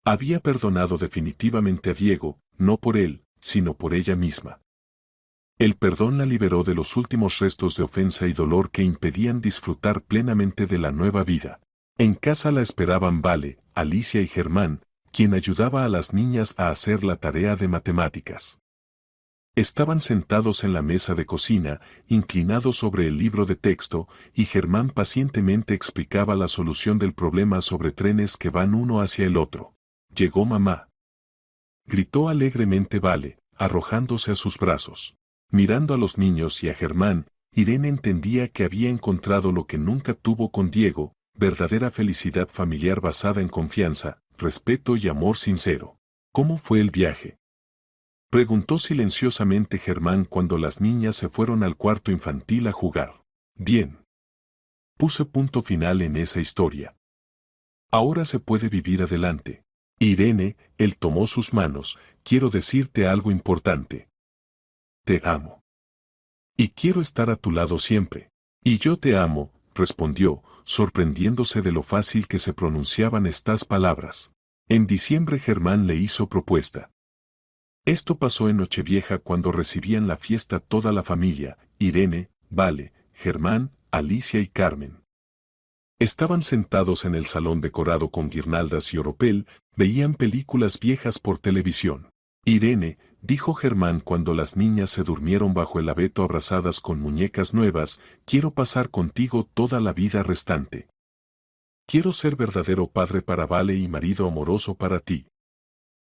Había perdonado definitivamente a Diego, no por él, sino por ella misma. El perdón la liberó de los últimos restos de ofensa y dolor que impedían disfrutar plenamente de la nueva vida. En casa la esperaban Vale, Alicia y Germán, quien ayudaba a las niñas a hacer la tarea de matemáticas. Estaban sentados en la mesa de cocina, inclinados sobre el libro de texto, y Germán pacientemente explicaba la solución del problema sobre trenes que van uno hacia el otro. «Llegó mamá», gritó alegremente Vale, arrojándose a sus brazos. Mirando a los niños y a Germán, Irene entendía que había encontrado lo que nunca tuvo con Diego, verdadera felicidad familiar basada en confianza, respeto y amor sincero. «¿Cómo fue el viaje?», preguntó silenciosamente Germán cuando las niñas se fueron al cuarto infantil a jugar. «Bien. Puse punto final en esa historia. Ahora se puede vivir adelante». «Irene», él tomó sus manos, «quiero decirte algo importante. Te amo. Y quiero estar a tu lado siempre». «Y yo te amo», respondió, sorprendiéndose de lo fácil que se pronunciaban estas palabras. En diciembre Germán le hizo propuesta. Esto pasó en Nochevieja cuando recibían la fiesta toda la familia, Irene, Vale, Germán, Alicia y Carmen. Estaban sentados en el salón decorado con guirnaldas y oropel, veían películas viejas por televisión. «Irene», dijo Germán cuando las niñas se durmieron bajo el abeto abrazadas con muñecas nuevas, «quiero pasar contigo toda la vida restante. Quiero ser verdadero padre para Vale y marido amoroso para ti.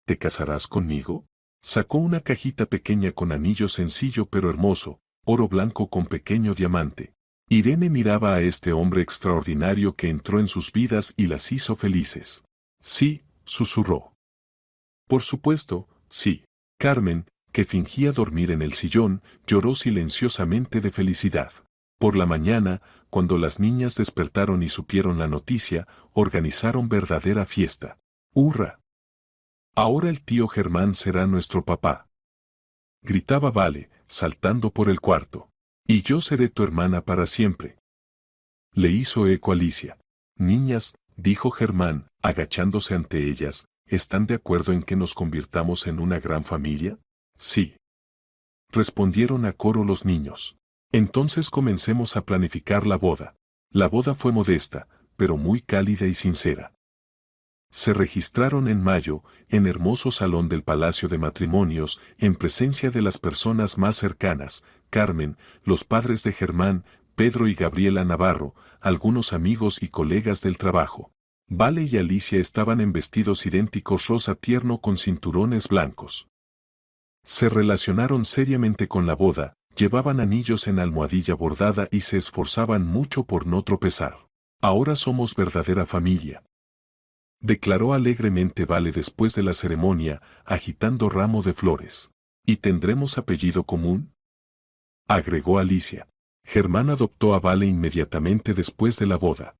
¿Te casarás conmigo?». Sacó una cajita pequeña con anillo sencillo pero hermoso, oro blanco con pequeño diamante. Irene miraba a este hombre extraordinario que entró en sus vidas y las hizo felices. «Sí», susurró. «Por supuesto, sí». Carmen, que fingía dormir en el sillón, lloró silenciosamente de felicidad. Por la mañana, cuando las niñas despertaron y supieron la noticia, organizaron verdadera fiesta. «¡Hurra! Ahora el tío Germán será nuestro papá», gritaba Vale, saltando por el cuarto. «Y yo seré tu hermana para siempre», le hizo eco Alicia. «Niñas», dijo Germán, agachándose ante ellas, «¿están de acuerdo en que nos convirtamos en una gran familia?». «Sí», respondieron a coro los niños. «Entonces comencemos a planificar la boda». La boda fue modesta, pero muy cálida y sincera. Se registraron en mayo, en hermoso salón del Palacio de Matrimonios, en presencia de las personas más cercanas, Carmen, los padres de Germán, Pedro y Gabriela Navarro, algunos amigos y colegas del trabajo. Vale y Alicia estaban en vestidos idénticos rosa tierno con cinturones blancos. Se relacionaron seriamente con la boda, llevaban anillos en almohadilla bordada y se esforzaban mucho por no tropezar. «Ahora somos verdadera familia», declaró alegremente Vale después de la ceremonia, agitando ramo de flores. «¿Y tendremos apellido común?», agregó Alicia. Germán adoptó a Vale inmediatamente después de la boda.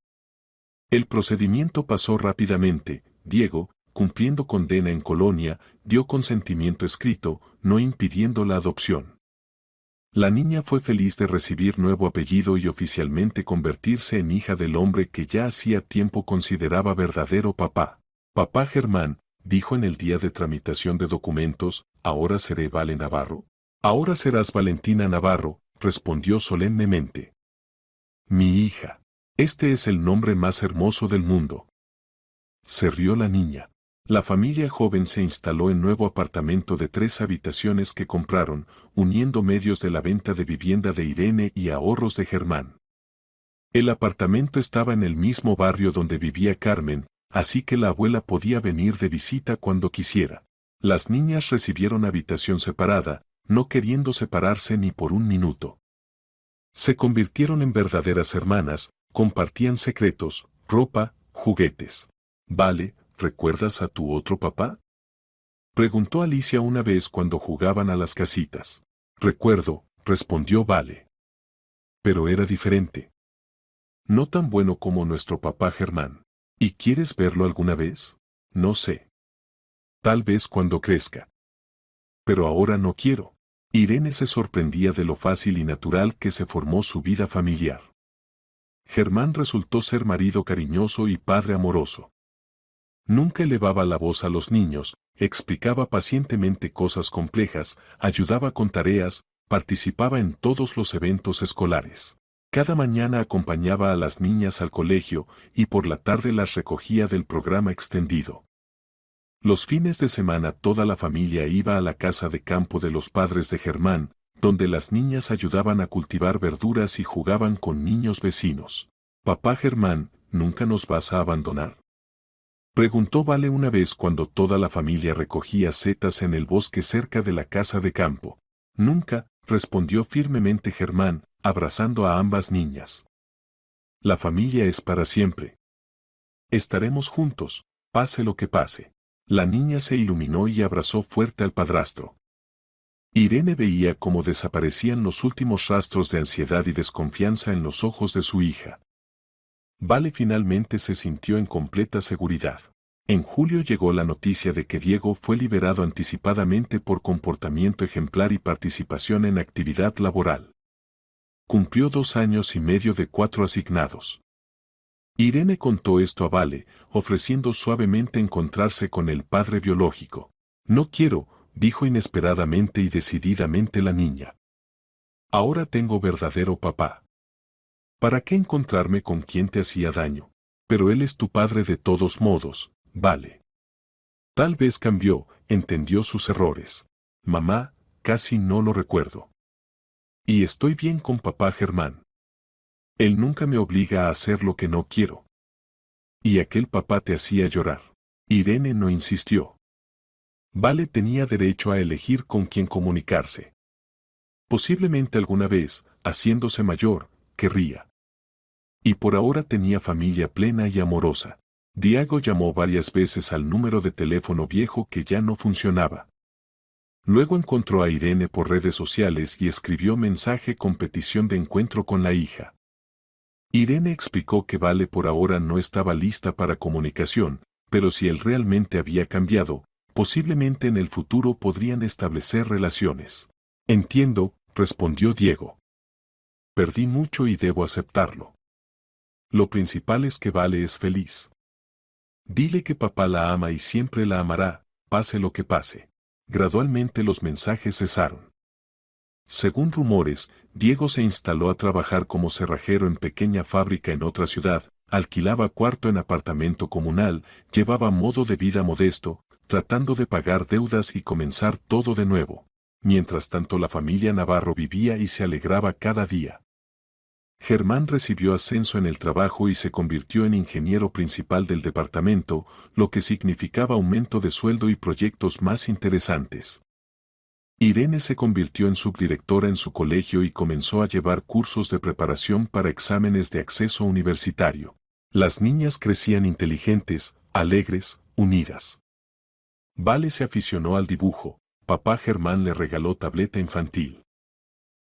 El procedimiento pasó rápidamente. Diego, cumpliendo condena en Colonia, dio consentimiento escrito, no impidiendo la adopción. La niña fue feliz de recibir nuevo apellido y oficialmente convertirse en hija del hombre que ya hacía tiempo consideraba verdadero papá. «Papá Germán», dijo en el día de tramitación de documentos, «¿ahora seré Vale Navarro?». «Ahora serás Valentina Navarro», respondió solemnemente. «Mi hija. Este es el nombre más hermoso del mundo». Se rió la niña. La familia joven se instaló en nuevo apartamento de 3 habitaciones que compraron, uniendo medios de la venta de vivienda de Irene y ahorros de Germán. El apartamento estaba en el mismo barrio donde vivía Carmen, así que la abuela podía venir de visita cuando quisiera. Las niñas recibieron habitación separada, no queriendo separarse ni por un minuto. Se convirtieron en verdaderas hermanas, compartían secretos, ropa, juguetes. «Vale, ¿recuerdas a tu otro papá?», preguntó Alicia una vez cuando jugaban a las casitas. «Recuerdo», respondió Vale. «Pero era diferente. No tan bueno como nuestro papá Germán. ¿Y quieres verlo alguna vez?». «No sé. Tal vez cuando crezca. Pero ahora no quiero». Irene se sorprendía de lo fácil y natural que se formó su vida familiar. Germán resultó ser marido cariñoso y padre amoroso. Nunca elevaba la voz a los niños, explicaba pacientemente cosas complejas, ayudaba con tareas, participaba en todos los eventos escolares. Cada mañana acompañaba a las niñas al colegio y por la tarde las recogía del programa extendido. Los fines de semana toda la familia iba a la casa de campo de los padres de Germán, donde las niñas ayudaban a cultivar verduras y jugaban con niños vecinos. «Papá Germán, ¿nunca nos vas a abandonar?», preguntó Vale una vez cuando toda la familia recogía setas en el bosque cerca de la casa de campo. «Nunca», respondió firmemente Germán, abrazando a ambas niñas. «La familia es para siempre. Estaremos juntos, pase lo que pase». La niña se iluminó y abrazó fuerte al padrastro. Irene veía cómo desaparecían los últimos rastros de ansiedad y desconfianza en los ojos de su hija. Vale finalmente se sintió en completa seguridad. En julio llegó la noticia de que Diego fue liberado anticipadamente por comportamiento ejemplar y participación en actividad laboral. Cumplió 2 años y medio de 4 asignados. Irene contó esto a Vale, ofreciendo suavemente encontrarse con el padre biológico. «No quiero», dijo inesperadamente y decididamente la niña. «Ahora tengo verdadero papá. ¿Para qué encontrarme con quien te hacía daño? Pero él es tu padre de todos modos, Vale». Tal vez cambió, entendió sus errores. «Mamá, casi no lo recuerdo. Y estoy bien con papá Germán. Él nunca me obliga a hacer lo que no quiero». «¿Y aquel papá te hacía llorar?». Irene no insistió. Vale tenía derecho a elegir con quién comunicarse. Posiblemente alguna vez, haciéndose mayor, querría. Y por ahora tenía familia plena y amorosa. Diego llamó varias veces al número de teléfono viejo que ya no funcionaba. Luego encontró a Irene por redes sociales y escribió mensaje con petición de encuentro con la hija. Irene explicó que Vale por ahora no estaba lista para comunicación, pero si él realmente había cambiado, posiblemente en el futuro podrían establecer relaciones. «Entiendo», respondió Diego. «Perdí mucho y debo aceptarlo. Lo principal es que Vale es feliz. Dile que papá la ama y siempre la amará, pase lo que pase». Gradualmente los mensajes cesaron. Según rumores, Diego se instaló a trabajar como cerrajero en pequeña fábrica en otra ciudad, alquilaba cuarto en apartamento comunal, llevaba modo de vida modesto, tratando de pagar deudas y comenzar todo de nuevo. Mientras tanto la familia Navarro vivía y se alegraba cada día. Germán recibió ascenso en el trabajo y se convirtió en ingeniero principal del departamento, lo que significaba aumento de sueldo y proyectos más interesantes. Irene se convirtió en subdirectora en su colegio y comenzó a llevar cursos de preparación para exámenes de acceso universitario. Las niñas crecían inteligentes, alegres, unidas. Vale se aficionó al dibujo, papá Germán le regaló tableta infantil.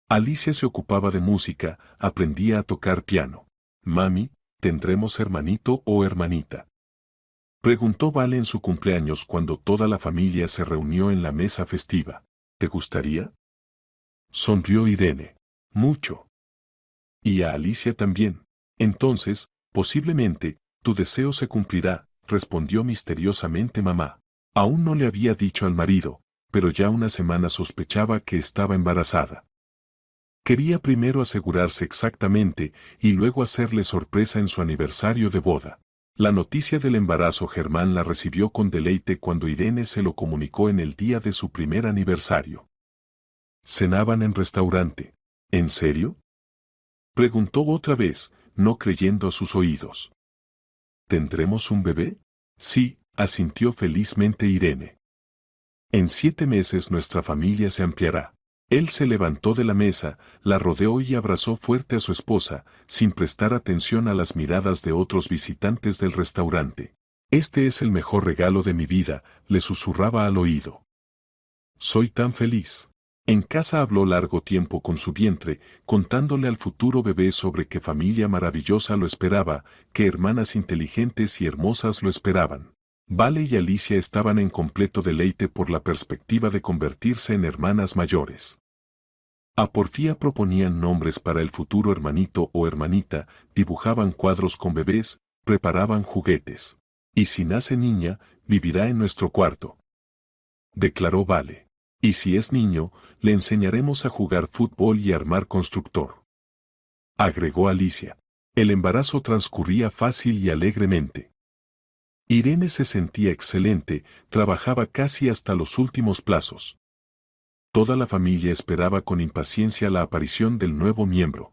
Alicia se ocupaba de música, aprendía a tocar piano. «Mami, ¿tendremos hermanito o hermanita?», preguntó Vale en su cumpleaños cuando toda la familia se reunió en la mesa festiva. «¿Te gustaría?». Sonrió Irene. «Mucho. Y a Alicia también. Entonces, posiblemente, tu deseo se cumplirá», respondió misteriosamente mamá. Aún no le había dicho al marido, pero ya una semana sospechaba que estaba embarazada. Quería primero asegurarse exactamente y luego hacerle sorpresa en su aniversario de boda. La noticia del embarazo Germán la recibió con deleite cuando Irene se lo comunicó en el día de su primer aniversario. Cenaban en restaurante. «¿En serio?», preguntó otra vez, no creyendo a sus oídos. «¿Tendremos un bebé?». «Sí», asintió felizmente Irene. «En 7 meses nuestra familia se ampliará». Él se levantó de la mesa, la rodeó y abrazó fuerte a su esposa, sin prestar atención a las miradas de otros visitantes del restaurante. «Este es el mejor regalo de mi vida», le susurraba al oído. «Soy tan feliz». En casa habló largo tiempo con su vientre, contándole al futuro bebé sobre qué familia maravillosa lo esperaba, qué hermanas inteligentes y hermosas lo esperaban. Vale y Alicia estaban en completo deleite por la perspectiva de convertirse en hermanas mayores. A porfía proponían nombres para el futuro hermanito o hermanita, dibujaban cuadros con bebés, preparaban juguetes. Y si nace niña, vivirá en nuestro cuarto, declaró Vale. Y si es niño, le enseñaremos a jugar fútbol y a armar constructor, agregó Alicia. El embarazo transcurría fácil y alegremente. Irene se sentía excelente, trabajaba casi hasta los últimos plazos. Toda la familia esperaba con impaciencia la aparición del nuevo miembro.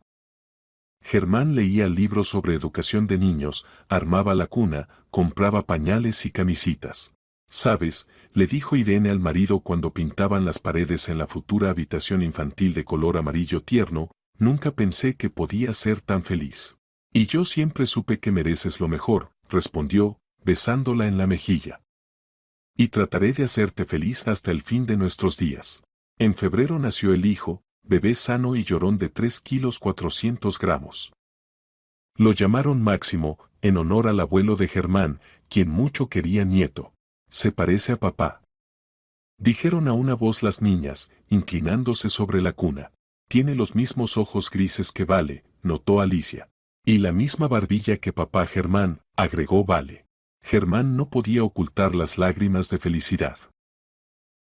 Germán leía libros sobre educación de niños, armaba la cuna, compraba pañales y camisitas. ¿Sabes?, le dijo Irene al marido cuando pintaban las paredes en la futura habitación infantil de color amarillo tierno, nunca pensé que podía ser tan feliz. Y yo siempre supe que mereces lo mejor, respondió, besándola en la mejilla. Y trataré de hacerte feliz hasta el fin de nuestros días. En febrero nació el hijo, bebé sano y llorón de 3 kilos 400 gramos. Lo llamaron Máximo, en honor al abuelo de Germán, quien mucho quería nieto. Se parece a papá, dijeron a una voz las niñas, inclinándose sobre la cuna. Tiene los mismos ojos grises que Vale, notó Alicia. Y la misma barbilla que papá Germán, agregó Vale. Germán no podía ocultar las lágrimas de felicidad.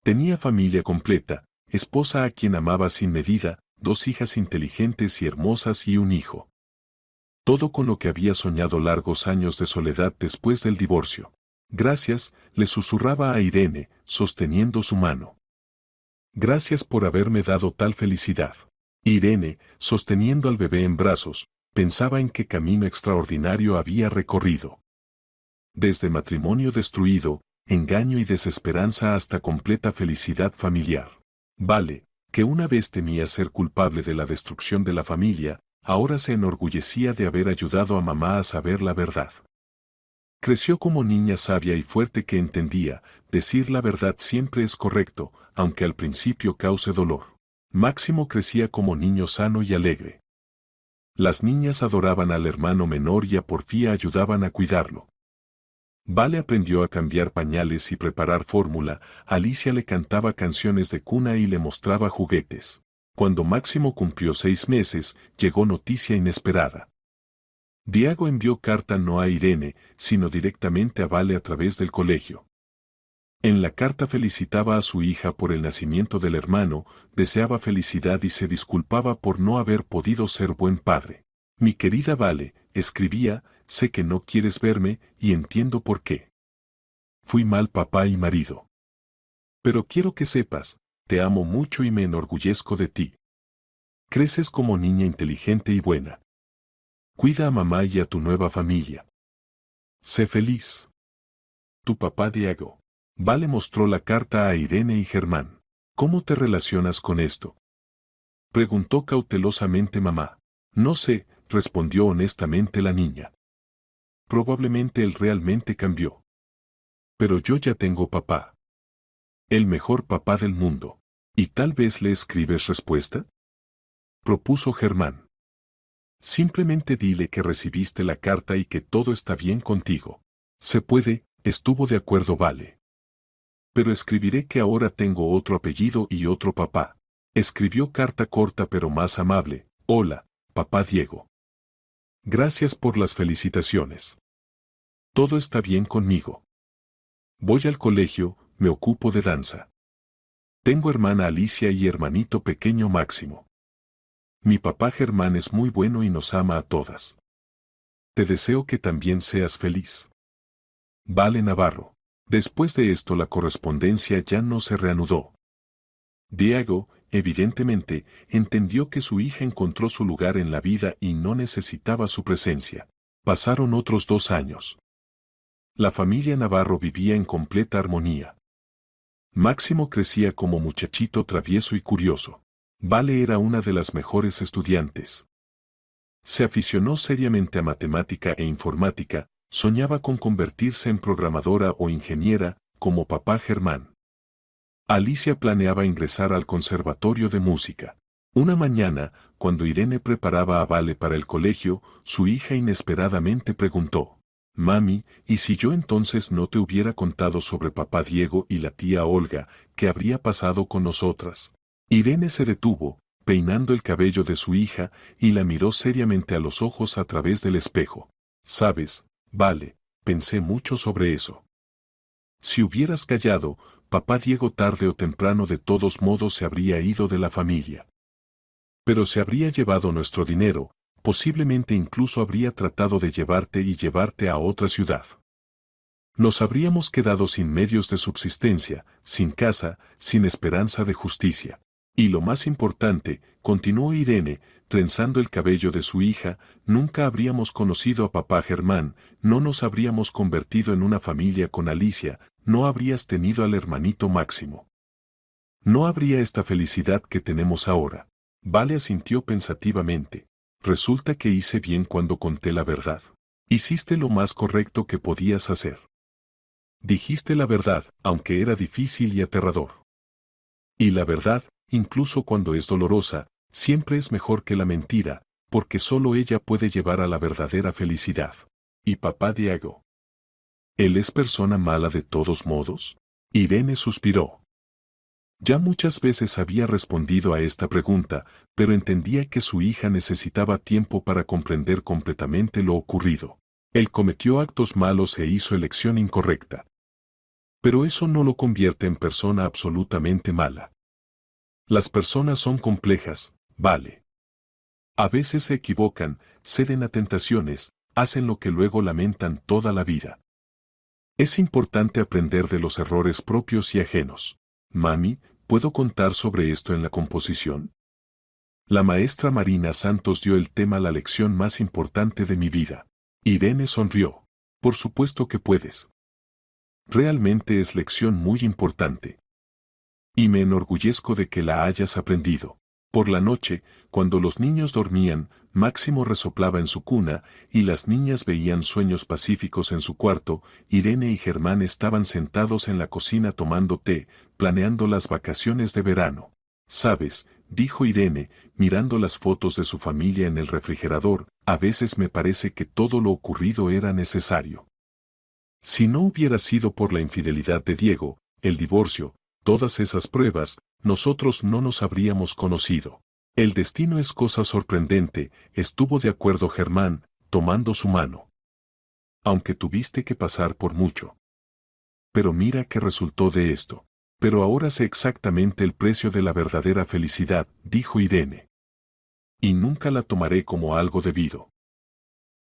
Tenía familia completa, esposa a quien amaba sin medida, 2 hijas inteligentes y hermosas y un hijo. Todo con lo que había soñado largos años de soledad después del divorcio. Gracias, le susurraba a Irene, sosteniendo su mano. Gracias por haberme dado tal felicidad. Irene, sosteniendo al bebé en brazos, pensaba en qué camino extraordinario había recorrido. Desde matrimonio destruido, engaño y desesperanza hasta completa felicidad familiar. Vale, que una vez temía ser culpable de la destrucción de la familia, ahora se enorgullecía de haber ayudado a mamá a saber la verdad. Creció como niña sabia y fuerte que entendía, decir la verdad siempre es correcto, aunque al principio cause dolor. Máximo crecía como niño sano y alegre. Las niñas adoraban al hermano menor y a Porfía ayudaban a cuidarlo. Vale aprendió a cambiar pañales y preparar fórmula, Alicia le cantaba canciones de cuna y le mostraba juguetes. Cuando Máximo cumplió 6 meses, llegó noticia inesperada. Diego envió carta no a Irene, sino directamente a Vale a través del colegio. En la carta felicitaba a su hija por el nacimiento del hermano, deseaba felicidad y se disculpaba por no haber podido ser buen padre. Mi querida Vale, escribía, sé que no quieres verme y entiendo por qué. Fui mal papá y marido. Pero quiero que sepas, te amo mucho y me enorgullezco de ti. Creces como niña inteligente y buena. Cuida a mamá y a tu nueva familia. Sé feliz. Tu papá Diego. Vale mostró la carta a Irene y Germán. ¿Cómo te relacionas con esto?, preguntó cautelosamente mamá. No sé, respondió honestamente la niña. Probablemente él realmente cambió. Pero yo ya tengo papá. El mejor papá del mundo. ¿Y tal vez le escribes respuesta?, propuso Germán. Simplemente dile que recibiste la carta y que todo está bien contigo. Se puede, estuvo de acuerdo Vale. Pero escribiré que ahora tengo otro apellido y otro papá. Escribió carta corta pero más amable. Hola, papá Diego. Gracias por las felicitaciones. Todo está bien conmigo. Voy al colegio, me ocupo de danza. Tengo hermana Alicia y hermanito pequeño Máximo. Mi papá Germán es muy bueno y nos ama a todas. Te deseo que también seas feliz. Vale Navarro. Después de esto la correspondencia ya no se reanudó. Diego, evidentemente, entendió que su hija encontró su lugar en la vida y no necesitaba su presencia. Pasaron otros 2 años. La familia Navarro vivía en completa armonía. Máximo crecía como muchachito travieso y curioso. Vale era una de las mejores estudiantes. Se aficionó seriamente a matemática e informática, soñaba con convertirse en programadora o ingeniera, como papá Germán. Alicia planeaba ingresar al conservatorio de música. Una mañana, cuando Irene preparaba a Vale para el colegio, su hija inesperadamente preguntó: Mami, ¿y si yo entonces no te hubiera contado sobre papá Diego y la tía Olga, qué habría pasado con nosotras? Irene se detuvo, peinando el cabello de su hija, y la miró seriamente a los ojos a través del espejo. Sabes, Vale, pensé mucho sobre eso. Si hubieras callado, papá Diego tarde o temprano de todos modos se habría ido de la familia. Pero se habría llevado nuestro dinero, posiblemente incluso habría tratado de llevarte a otra ciudad. Nos habríamos quedado sin medios de subsistencia, sin casa, sin esperanza de justicia. Y lo más importante, continuó Irene, trenzando el cabello de su hija, nunca habríamos conocido a papá Germán, no nos habríamos convertido en una familia con Alicia, no habrías tenido al hermanito Máximo. No habría esta felicidad que tenemos ahora. Vale asintió pensativamente. Resulta que hice bien cuando conté la verdad. Hiciste lo más correcto que podías hacer. Dijiste la verdad, aunque era difícil y aterrador. Y la verdad, incluso cuando es dolorosa, siempre es mejor que la mentira, porque solo ella puede llevar a la verdadera felicidad. ¿Y papá Diego? ¿Él es persona mala de todos modos? Irene suspiró. Ya muchas veces había respondido a esta pregunta, pero entendía que su hija necesitaba tiempo para comprender completamente lo ocurrido. Él cometió actos malos e hizo elección incorrecta. Pero eso no lo convierte en persona absolutamente mala. Las personas son complejas, vale. A veces se equivocan, ceden a tentaciones, hacen lo que luego lamentan toda la vida. Es importante aprender de los errores propios y ajenos. Mami, ¿puedo contar sobre esto en la composición? La maestra Marina Santos dio el tema la lección más importante de mi vida. Irene sonrió. Por supuesto que puedes. Realmente es lección muy importante. Y me enorgullezco de que la hayas aprendido. Por la noche, cuando los niños dormían, Máximo resoplaba en su cuna, y las niñas veían sueños pacíficos en su cuarto, Irene y Germán estaban sentados en la cocina tomando té, planeando las vacaciones de verano. ¿Sabes?, dijo Irene, mirando las fotos de su familia en el refrigerador, a veces me parece que todo lo ocurrido era necesario. Si no hubiera sido por la infidelidad de Diego, el divorcio, todas esas pruebas, nosotros no nos habríamos conocido. El destino es cosa sorprendente, estuvo de acuerdo Germán, tomando su mano. Aunque tuviste que pasar por mucho. Pero mira qué resultó de esto. Pero ahora sé exactamente el precio de la verdadera felicidad, dijo Irene. Y nunca la tomaré como algo debido.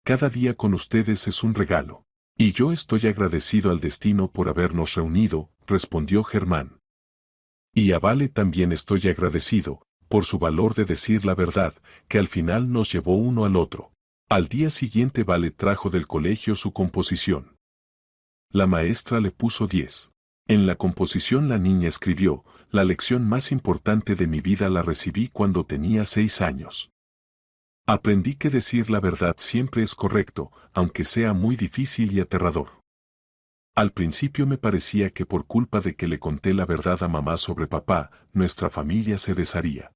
Cada día con ustedes es un regalo. Y yo estoy agradecido al destino por habernos reunido, respondió Germán. Y a Vale también estoy agradecido, por su valor de decir la verdad, que al final nos llevó uno al otro. Al día siguiente Vale trajo del colegio su composición. La maestra le puso 10. En la composición la niña escribió, la lección más importante de mi vida la recibí cuando tenía 6 años. Aprendí que decir la verdad siempre es correcto, aunque sea muy difícil y aterrador. Al principio me parecía que por culpa de que le conté la verdad a mamá sobre papá, nuestra familia se desharía.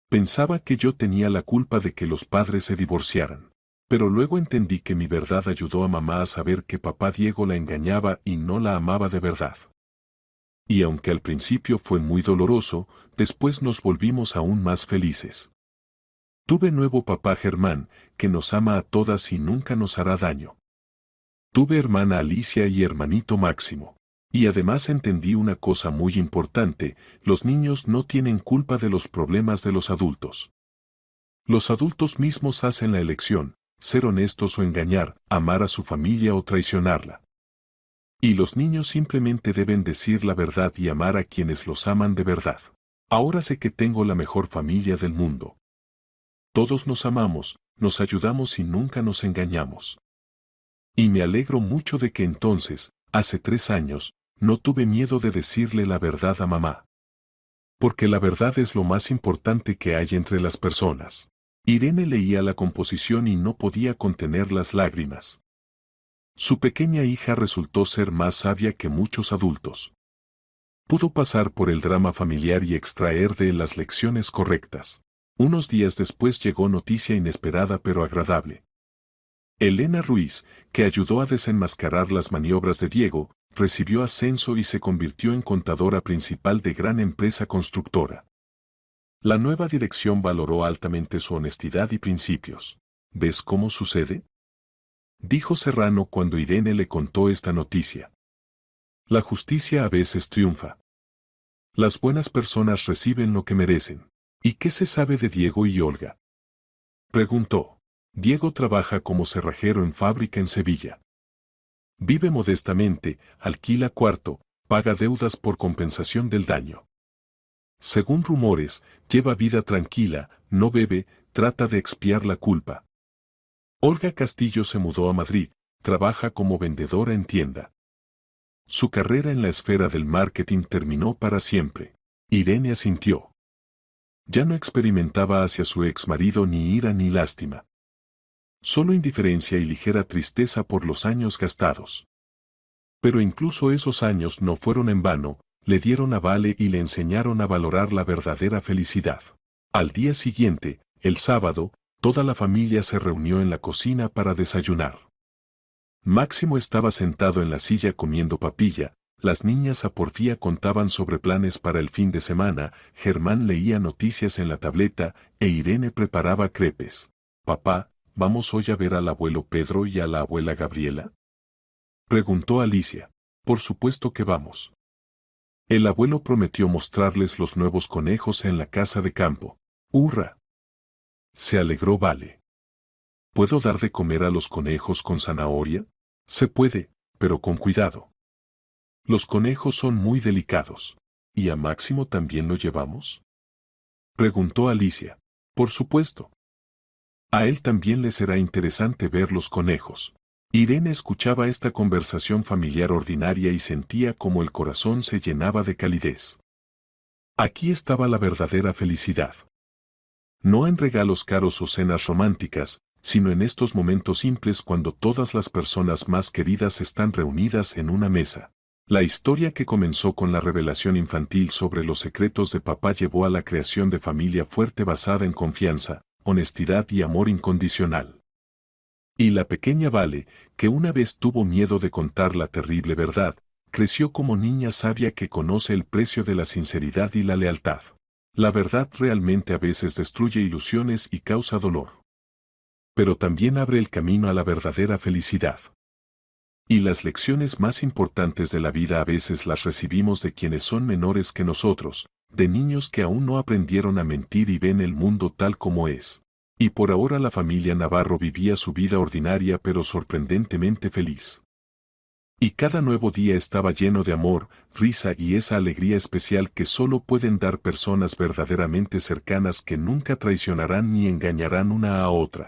Pensaba que yo tenía la culpa de que los padres se divorciaran. Pero luego entendí que mi verdad ayudó a mamá a saber que papá Diego la engañaba y no la amaba de verdad. Y aunque al principio fue muy doloroso, después nos volvimos aún más felices. Tuve nuevo papá Germán, que nos ama a todas y nunca nos hará daño. Tuve hermana Alicia y hermanito Máximo. Y además entendí una cosa muy importante, los niños no tienen culpa de los problemas de los adultos. Los adultos mismos hacen la elección, ser honestos o engañar, amar a su familia o traicionarla. Y los niños simplemente deben decir la verdad y amar a quienes los aman de verdad. Ahora sé que tengo la mejor familia del mundo. Todos nos amamos, nos ayudamos y nunca nos engañamos. Y me alegro mucho de que entonces, hace 3 años, no tuve miedo de decirle la verdad a mamá. Porque la verdad es lo más importante que hay entre las personas. Irene leía la composición y no podía contener las lágrimas. Su pequeña hija resultó ser más sabia que muchos adultos. Pudo pasar por el drama familiar y extraer de él las lecciones correctas. Unos días después llegó noticia inesperada pero agradable. Elena Ruiz, que ayudó a desenmascarar las maniobras de Diego, recibió ascenso y se convirtió en contadora principal de gran empresa constructora. La nueva dirección valoró altamente su honestidad y principios. ¿Ves cómo sucede? dijo Serrano cuando Irene le contó esta noticia. La justicia a veces triunfa. Las buenas personas reciben lo que merecen. ¿Y qué se sabe de Diego y Olga?, preguntó. Diego trabaja como cerrajero en fábrica en Sevilla. Vive modestamente, alquila cuarto, paga deudas por compensación del daño. Según rumores, lleva vida tranquila, no bebe, trata de expiar la culpa. Olga Castillo se mudó a Madrid, trabaja como vendedora en tienda. Su carrera en la esfera del marketing terminó para siempre. Irene asintió. Ya no experimentaba hacia su exmarido ni ira ni lástima. Solo indiferencia y ligera tristeza por los años gastados. Pero incluso esos años no fueron en vano, le dieron a Vale y le enseñaron a valorar la verdadera felicidad. Al día siguiente, el sábado, toda la familia se reunió en la cocina para desayunar. Máximo estaba sentado en la silla comiendo papilla, las niñas a porfía contaban sobre planes para el fin de semana, Germán leía noticias en la tableta e Irene preparaba crepes. «Papá, ¿vamos hoy a ver al abuelo Pedro y a la abuela Gabriela?», preguntó Alicia. «Por supuesto que vamos». El abuelo prometió mostrarles los nuevos conejos en la casa de campo. ¡Hurra!, se alegró Vale. ¿Puedo dar de comer a los conejos con zanahoria? Se puede, pero con cuidado. Los conejos son muy delicados. ¿Y a Máximo también lo llevamos?, preguntó Alicia. Por supuesto. A él también le será interesante ver los conejos. Irene escuchaba esta conversación familiar ordinaria y sentía como el corazón se llenaba de calidez. Aquí estaba la verdadera felicidad. No en regalos caros o cenas románticas, sino en estos momentos simples cuando todas las personas más queridas están reunidas en una mesa. La historia que comenzó con la revelación infantil sobre los secretos de papá llevó a la creación de familia fuerte basada en confianza, honestidad y amor incondicional. Y la pequeña Vale, que una vez tuvo miedo de contar la terrible verdad, creció como niña sabia que conoce el precio de la sinceridad y la lealtad. La verdad realmente a veces destruye ilusiones y causa dolor. Pero también abre el camino a la verdadera felicidad. Y las lecciones más importantes de la vida a veces las recibimos de quienes son menores que nosotros, de niños que aún no aprendieron a mentir y ven el mundo tal como es. Y por ahora la familia Navarro vivía su vida ordinaria pero sorprendentemente feliz. Y cada nuevo día estaba lleno de amor, risa y esa alegría especial que solo pueden dar personas verdaderamente cercanas que nunca traicionarán ni engañarán una a otra.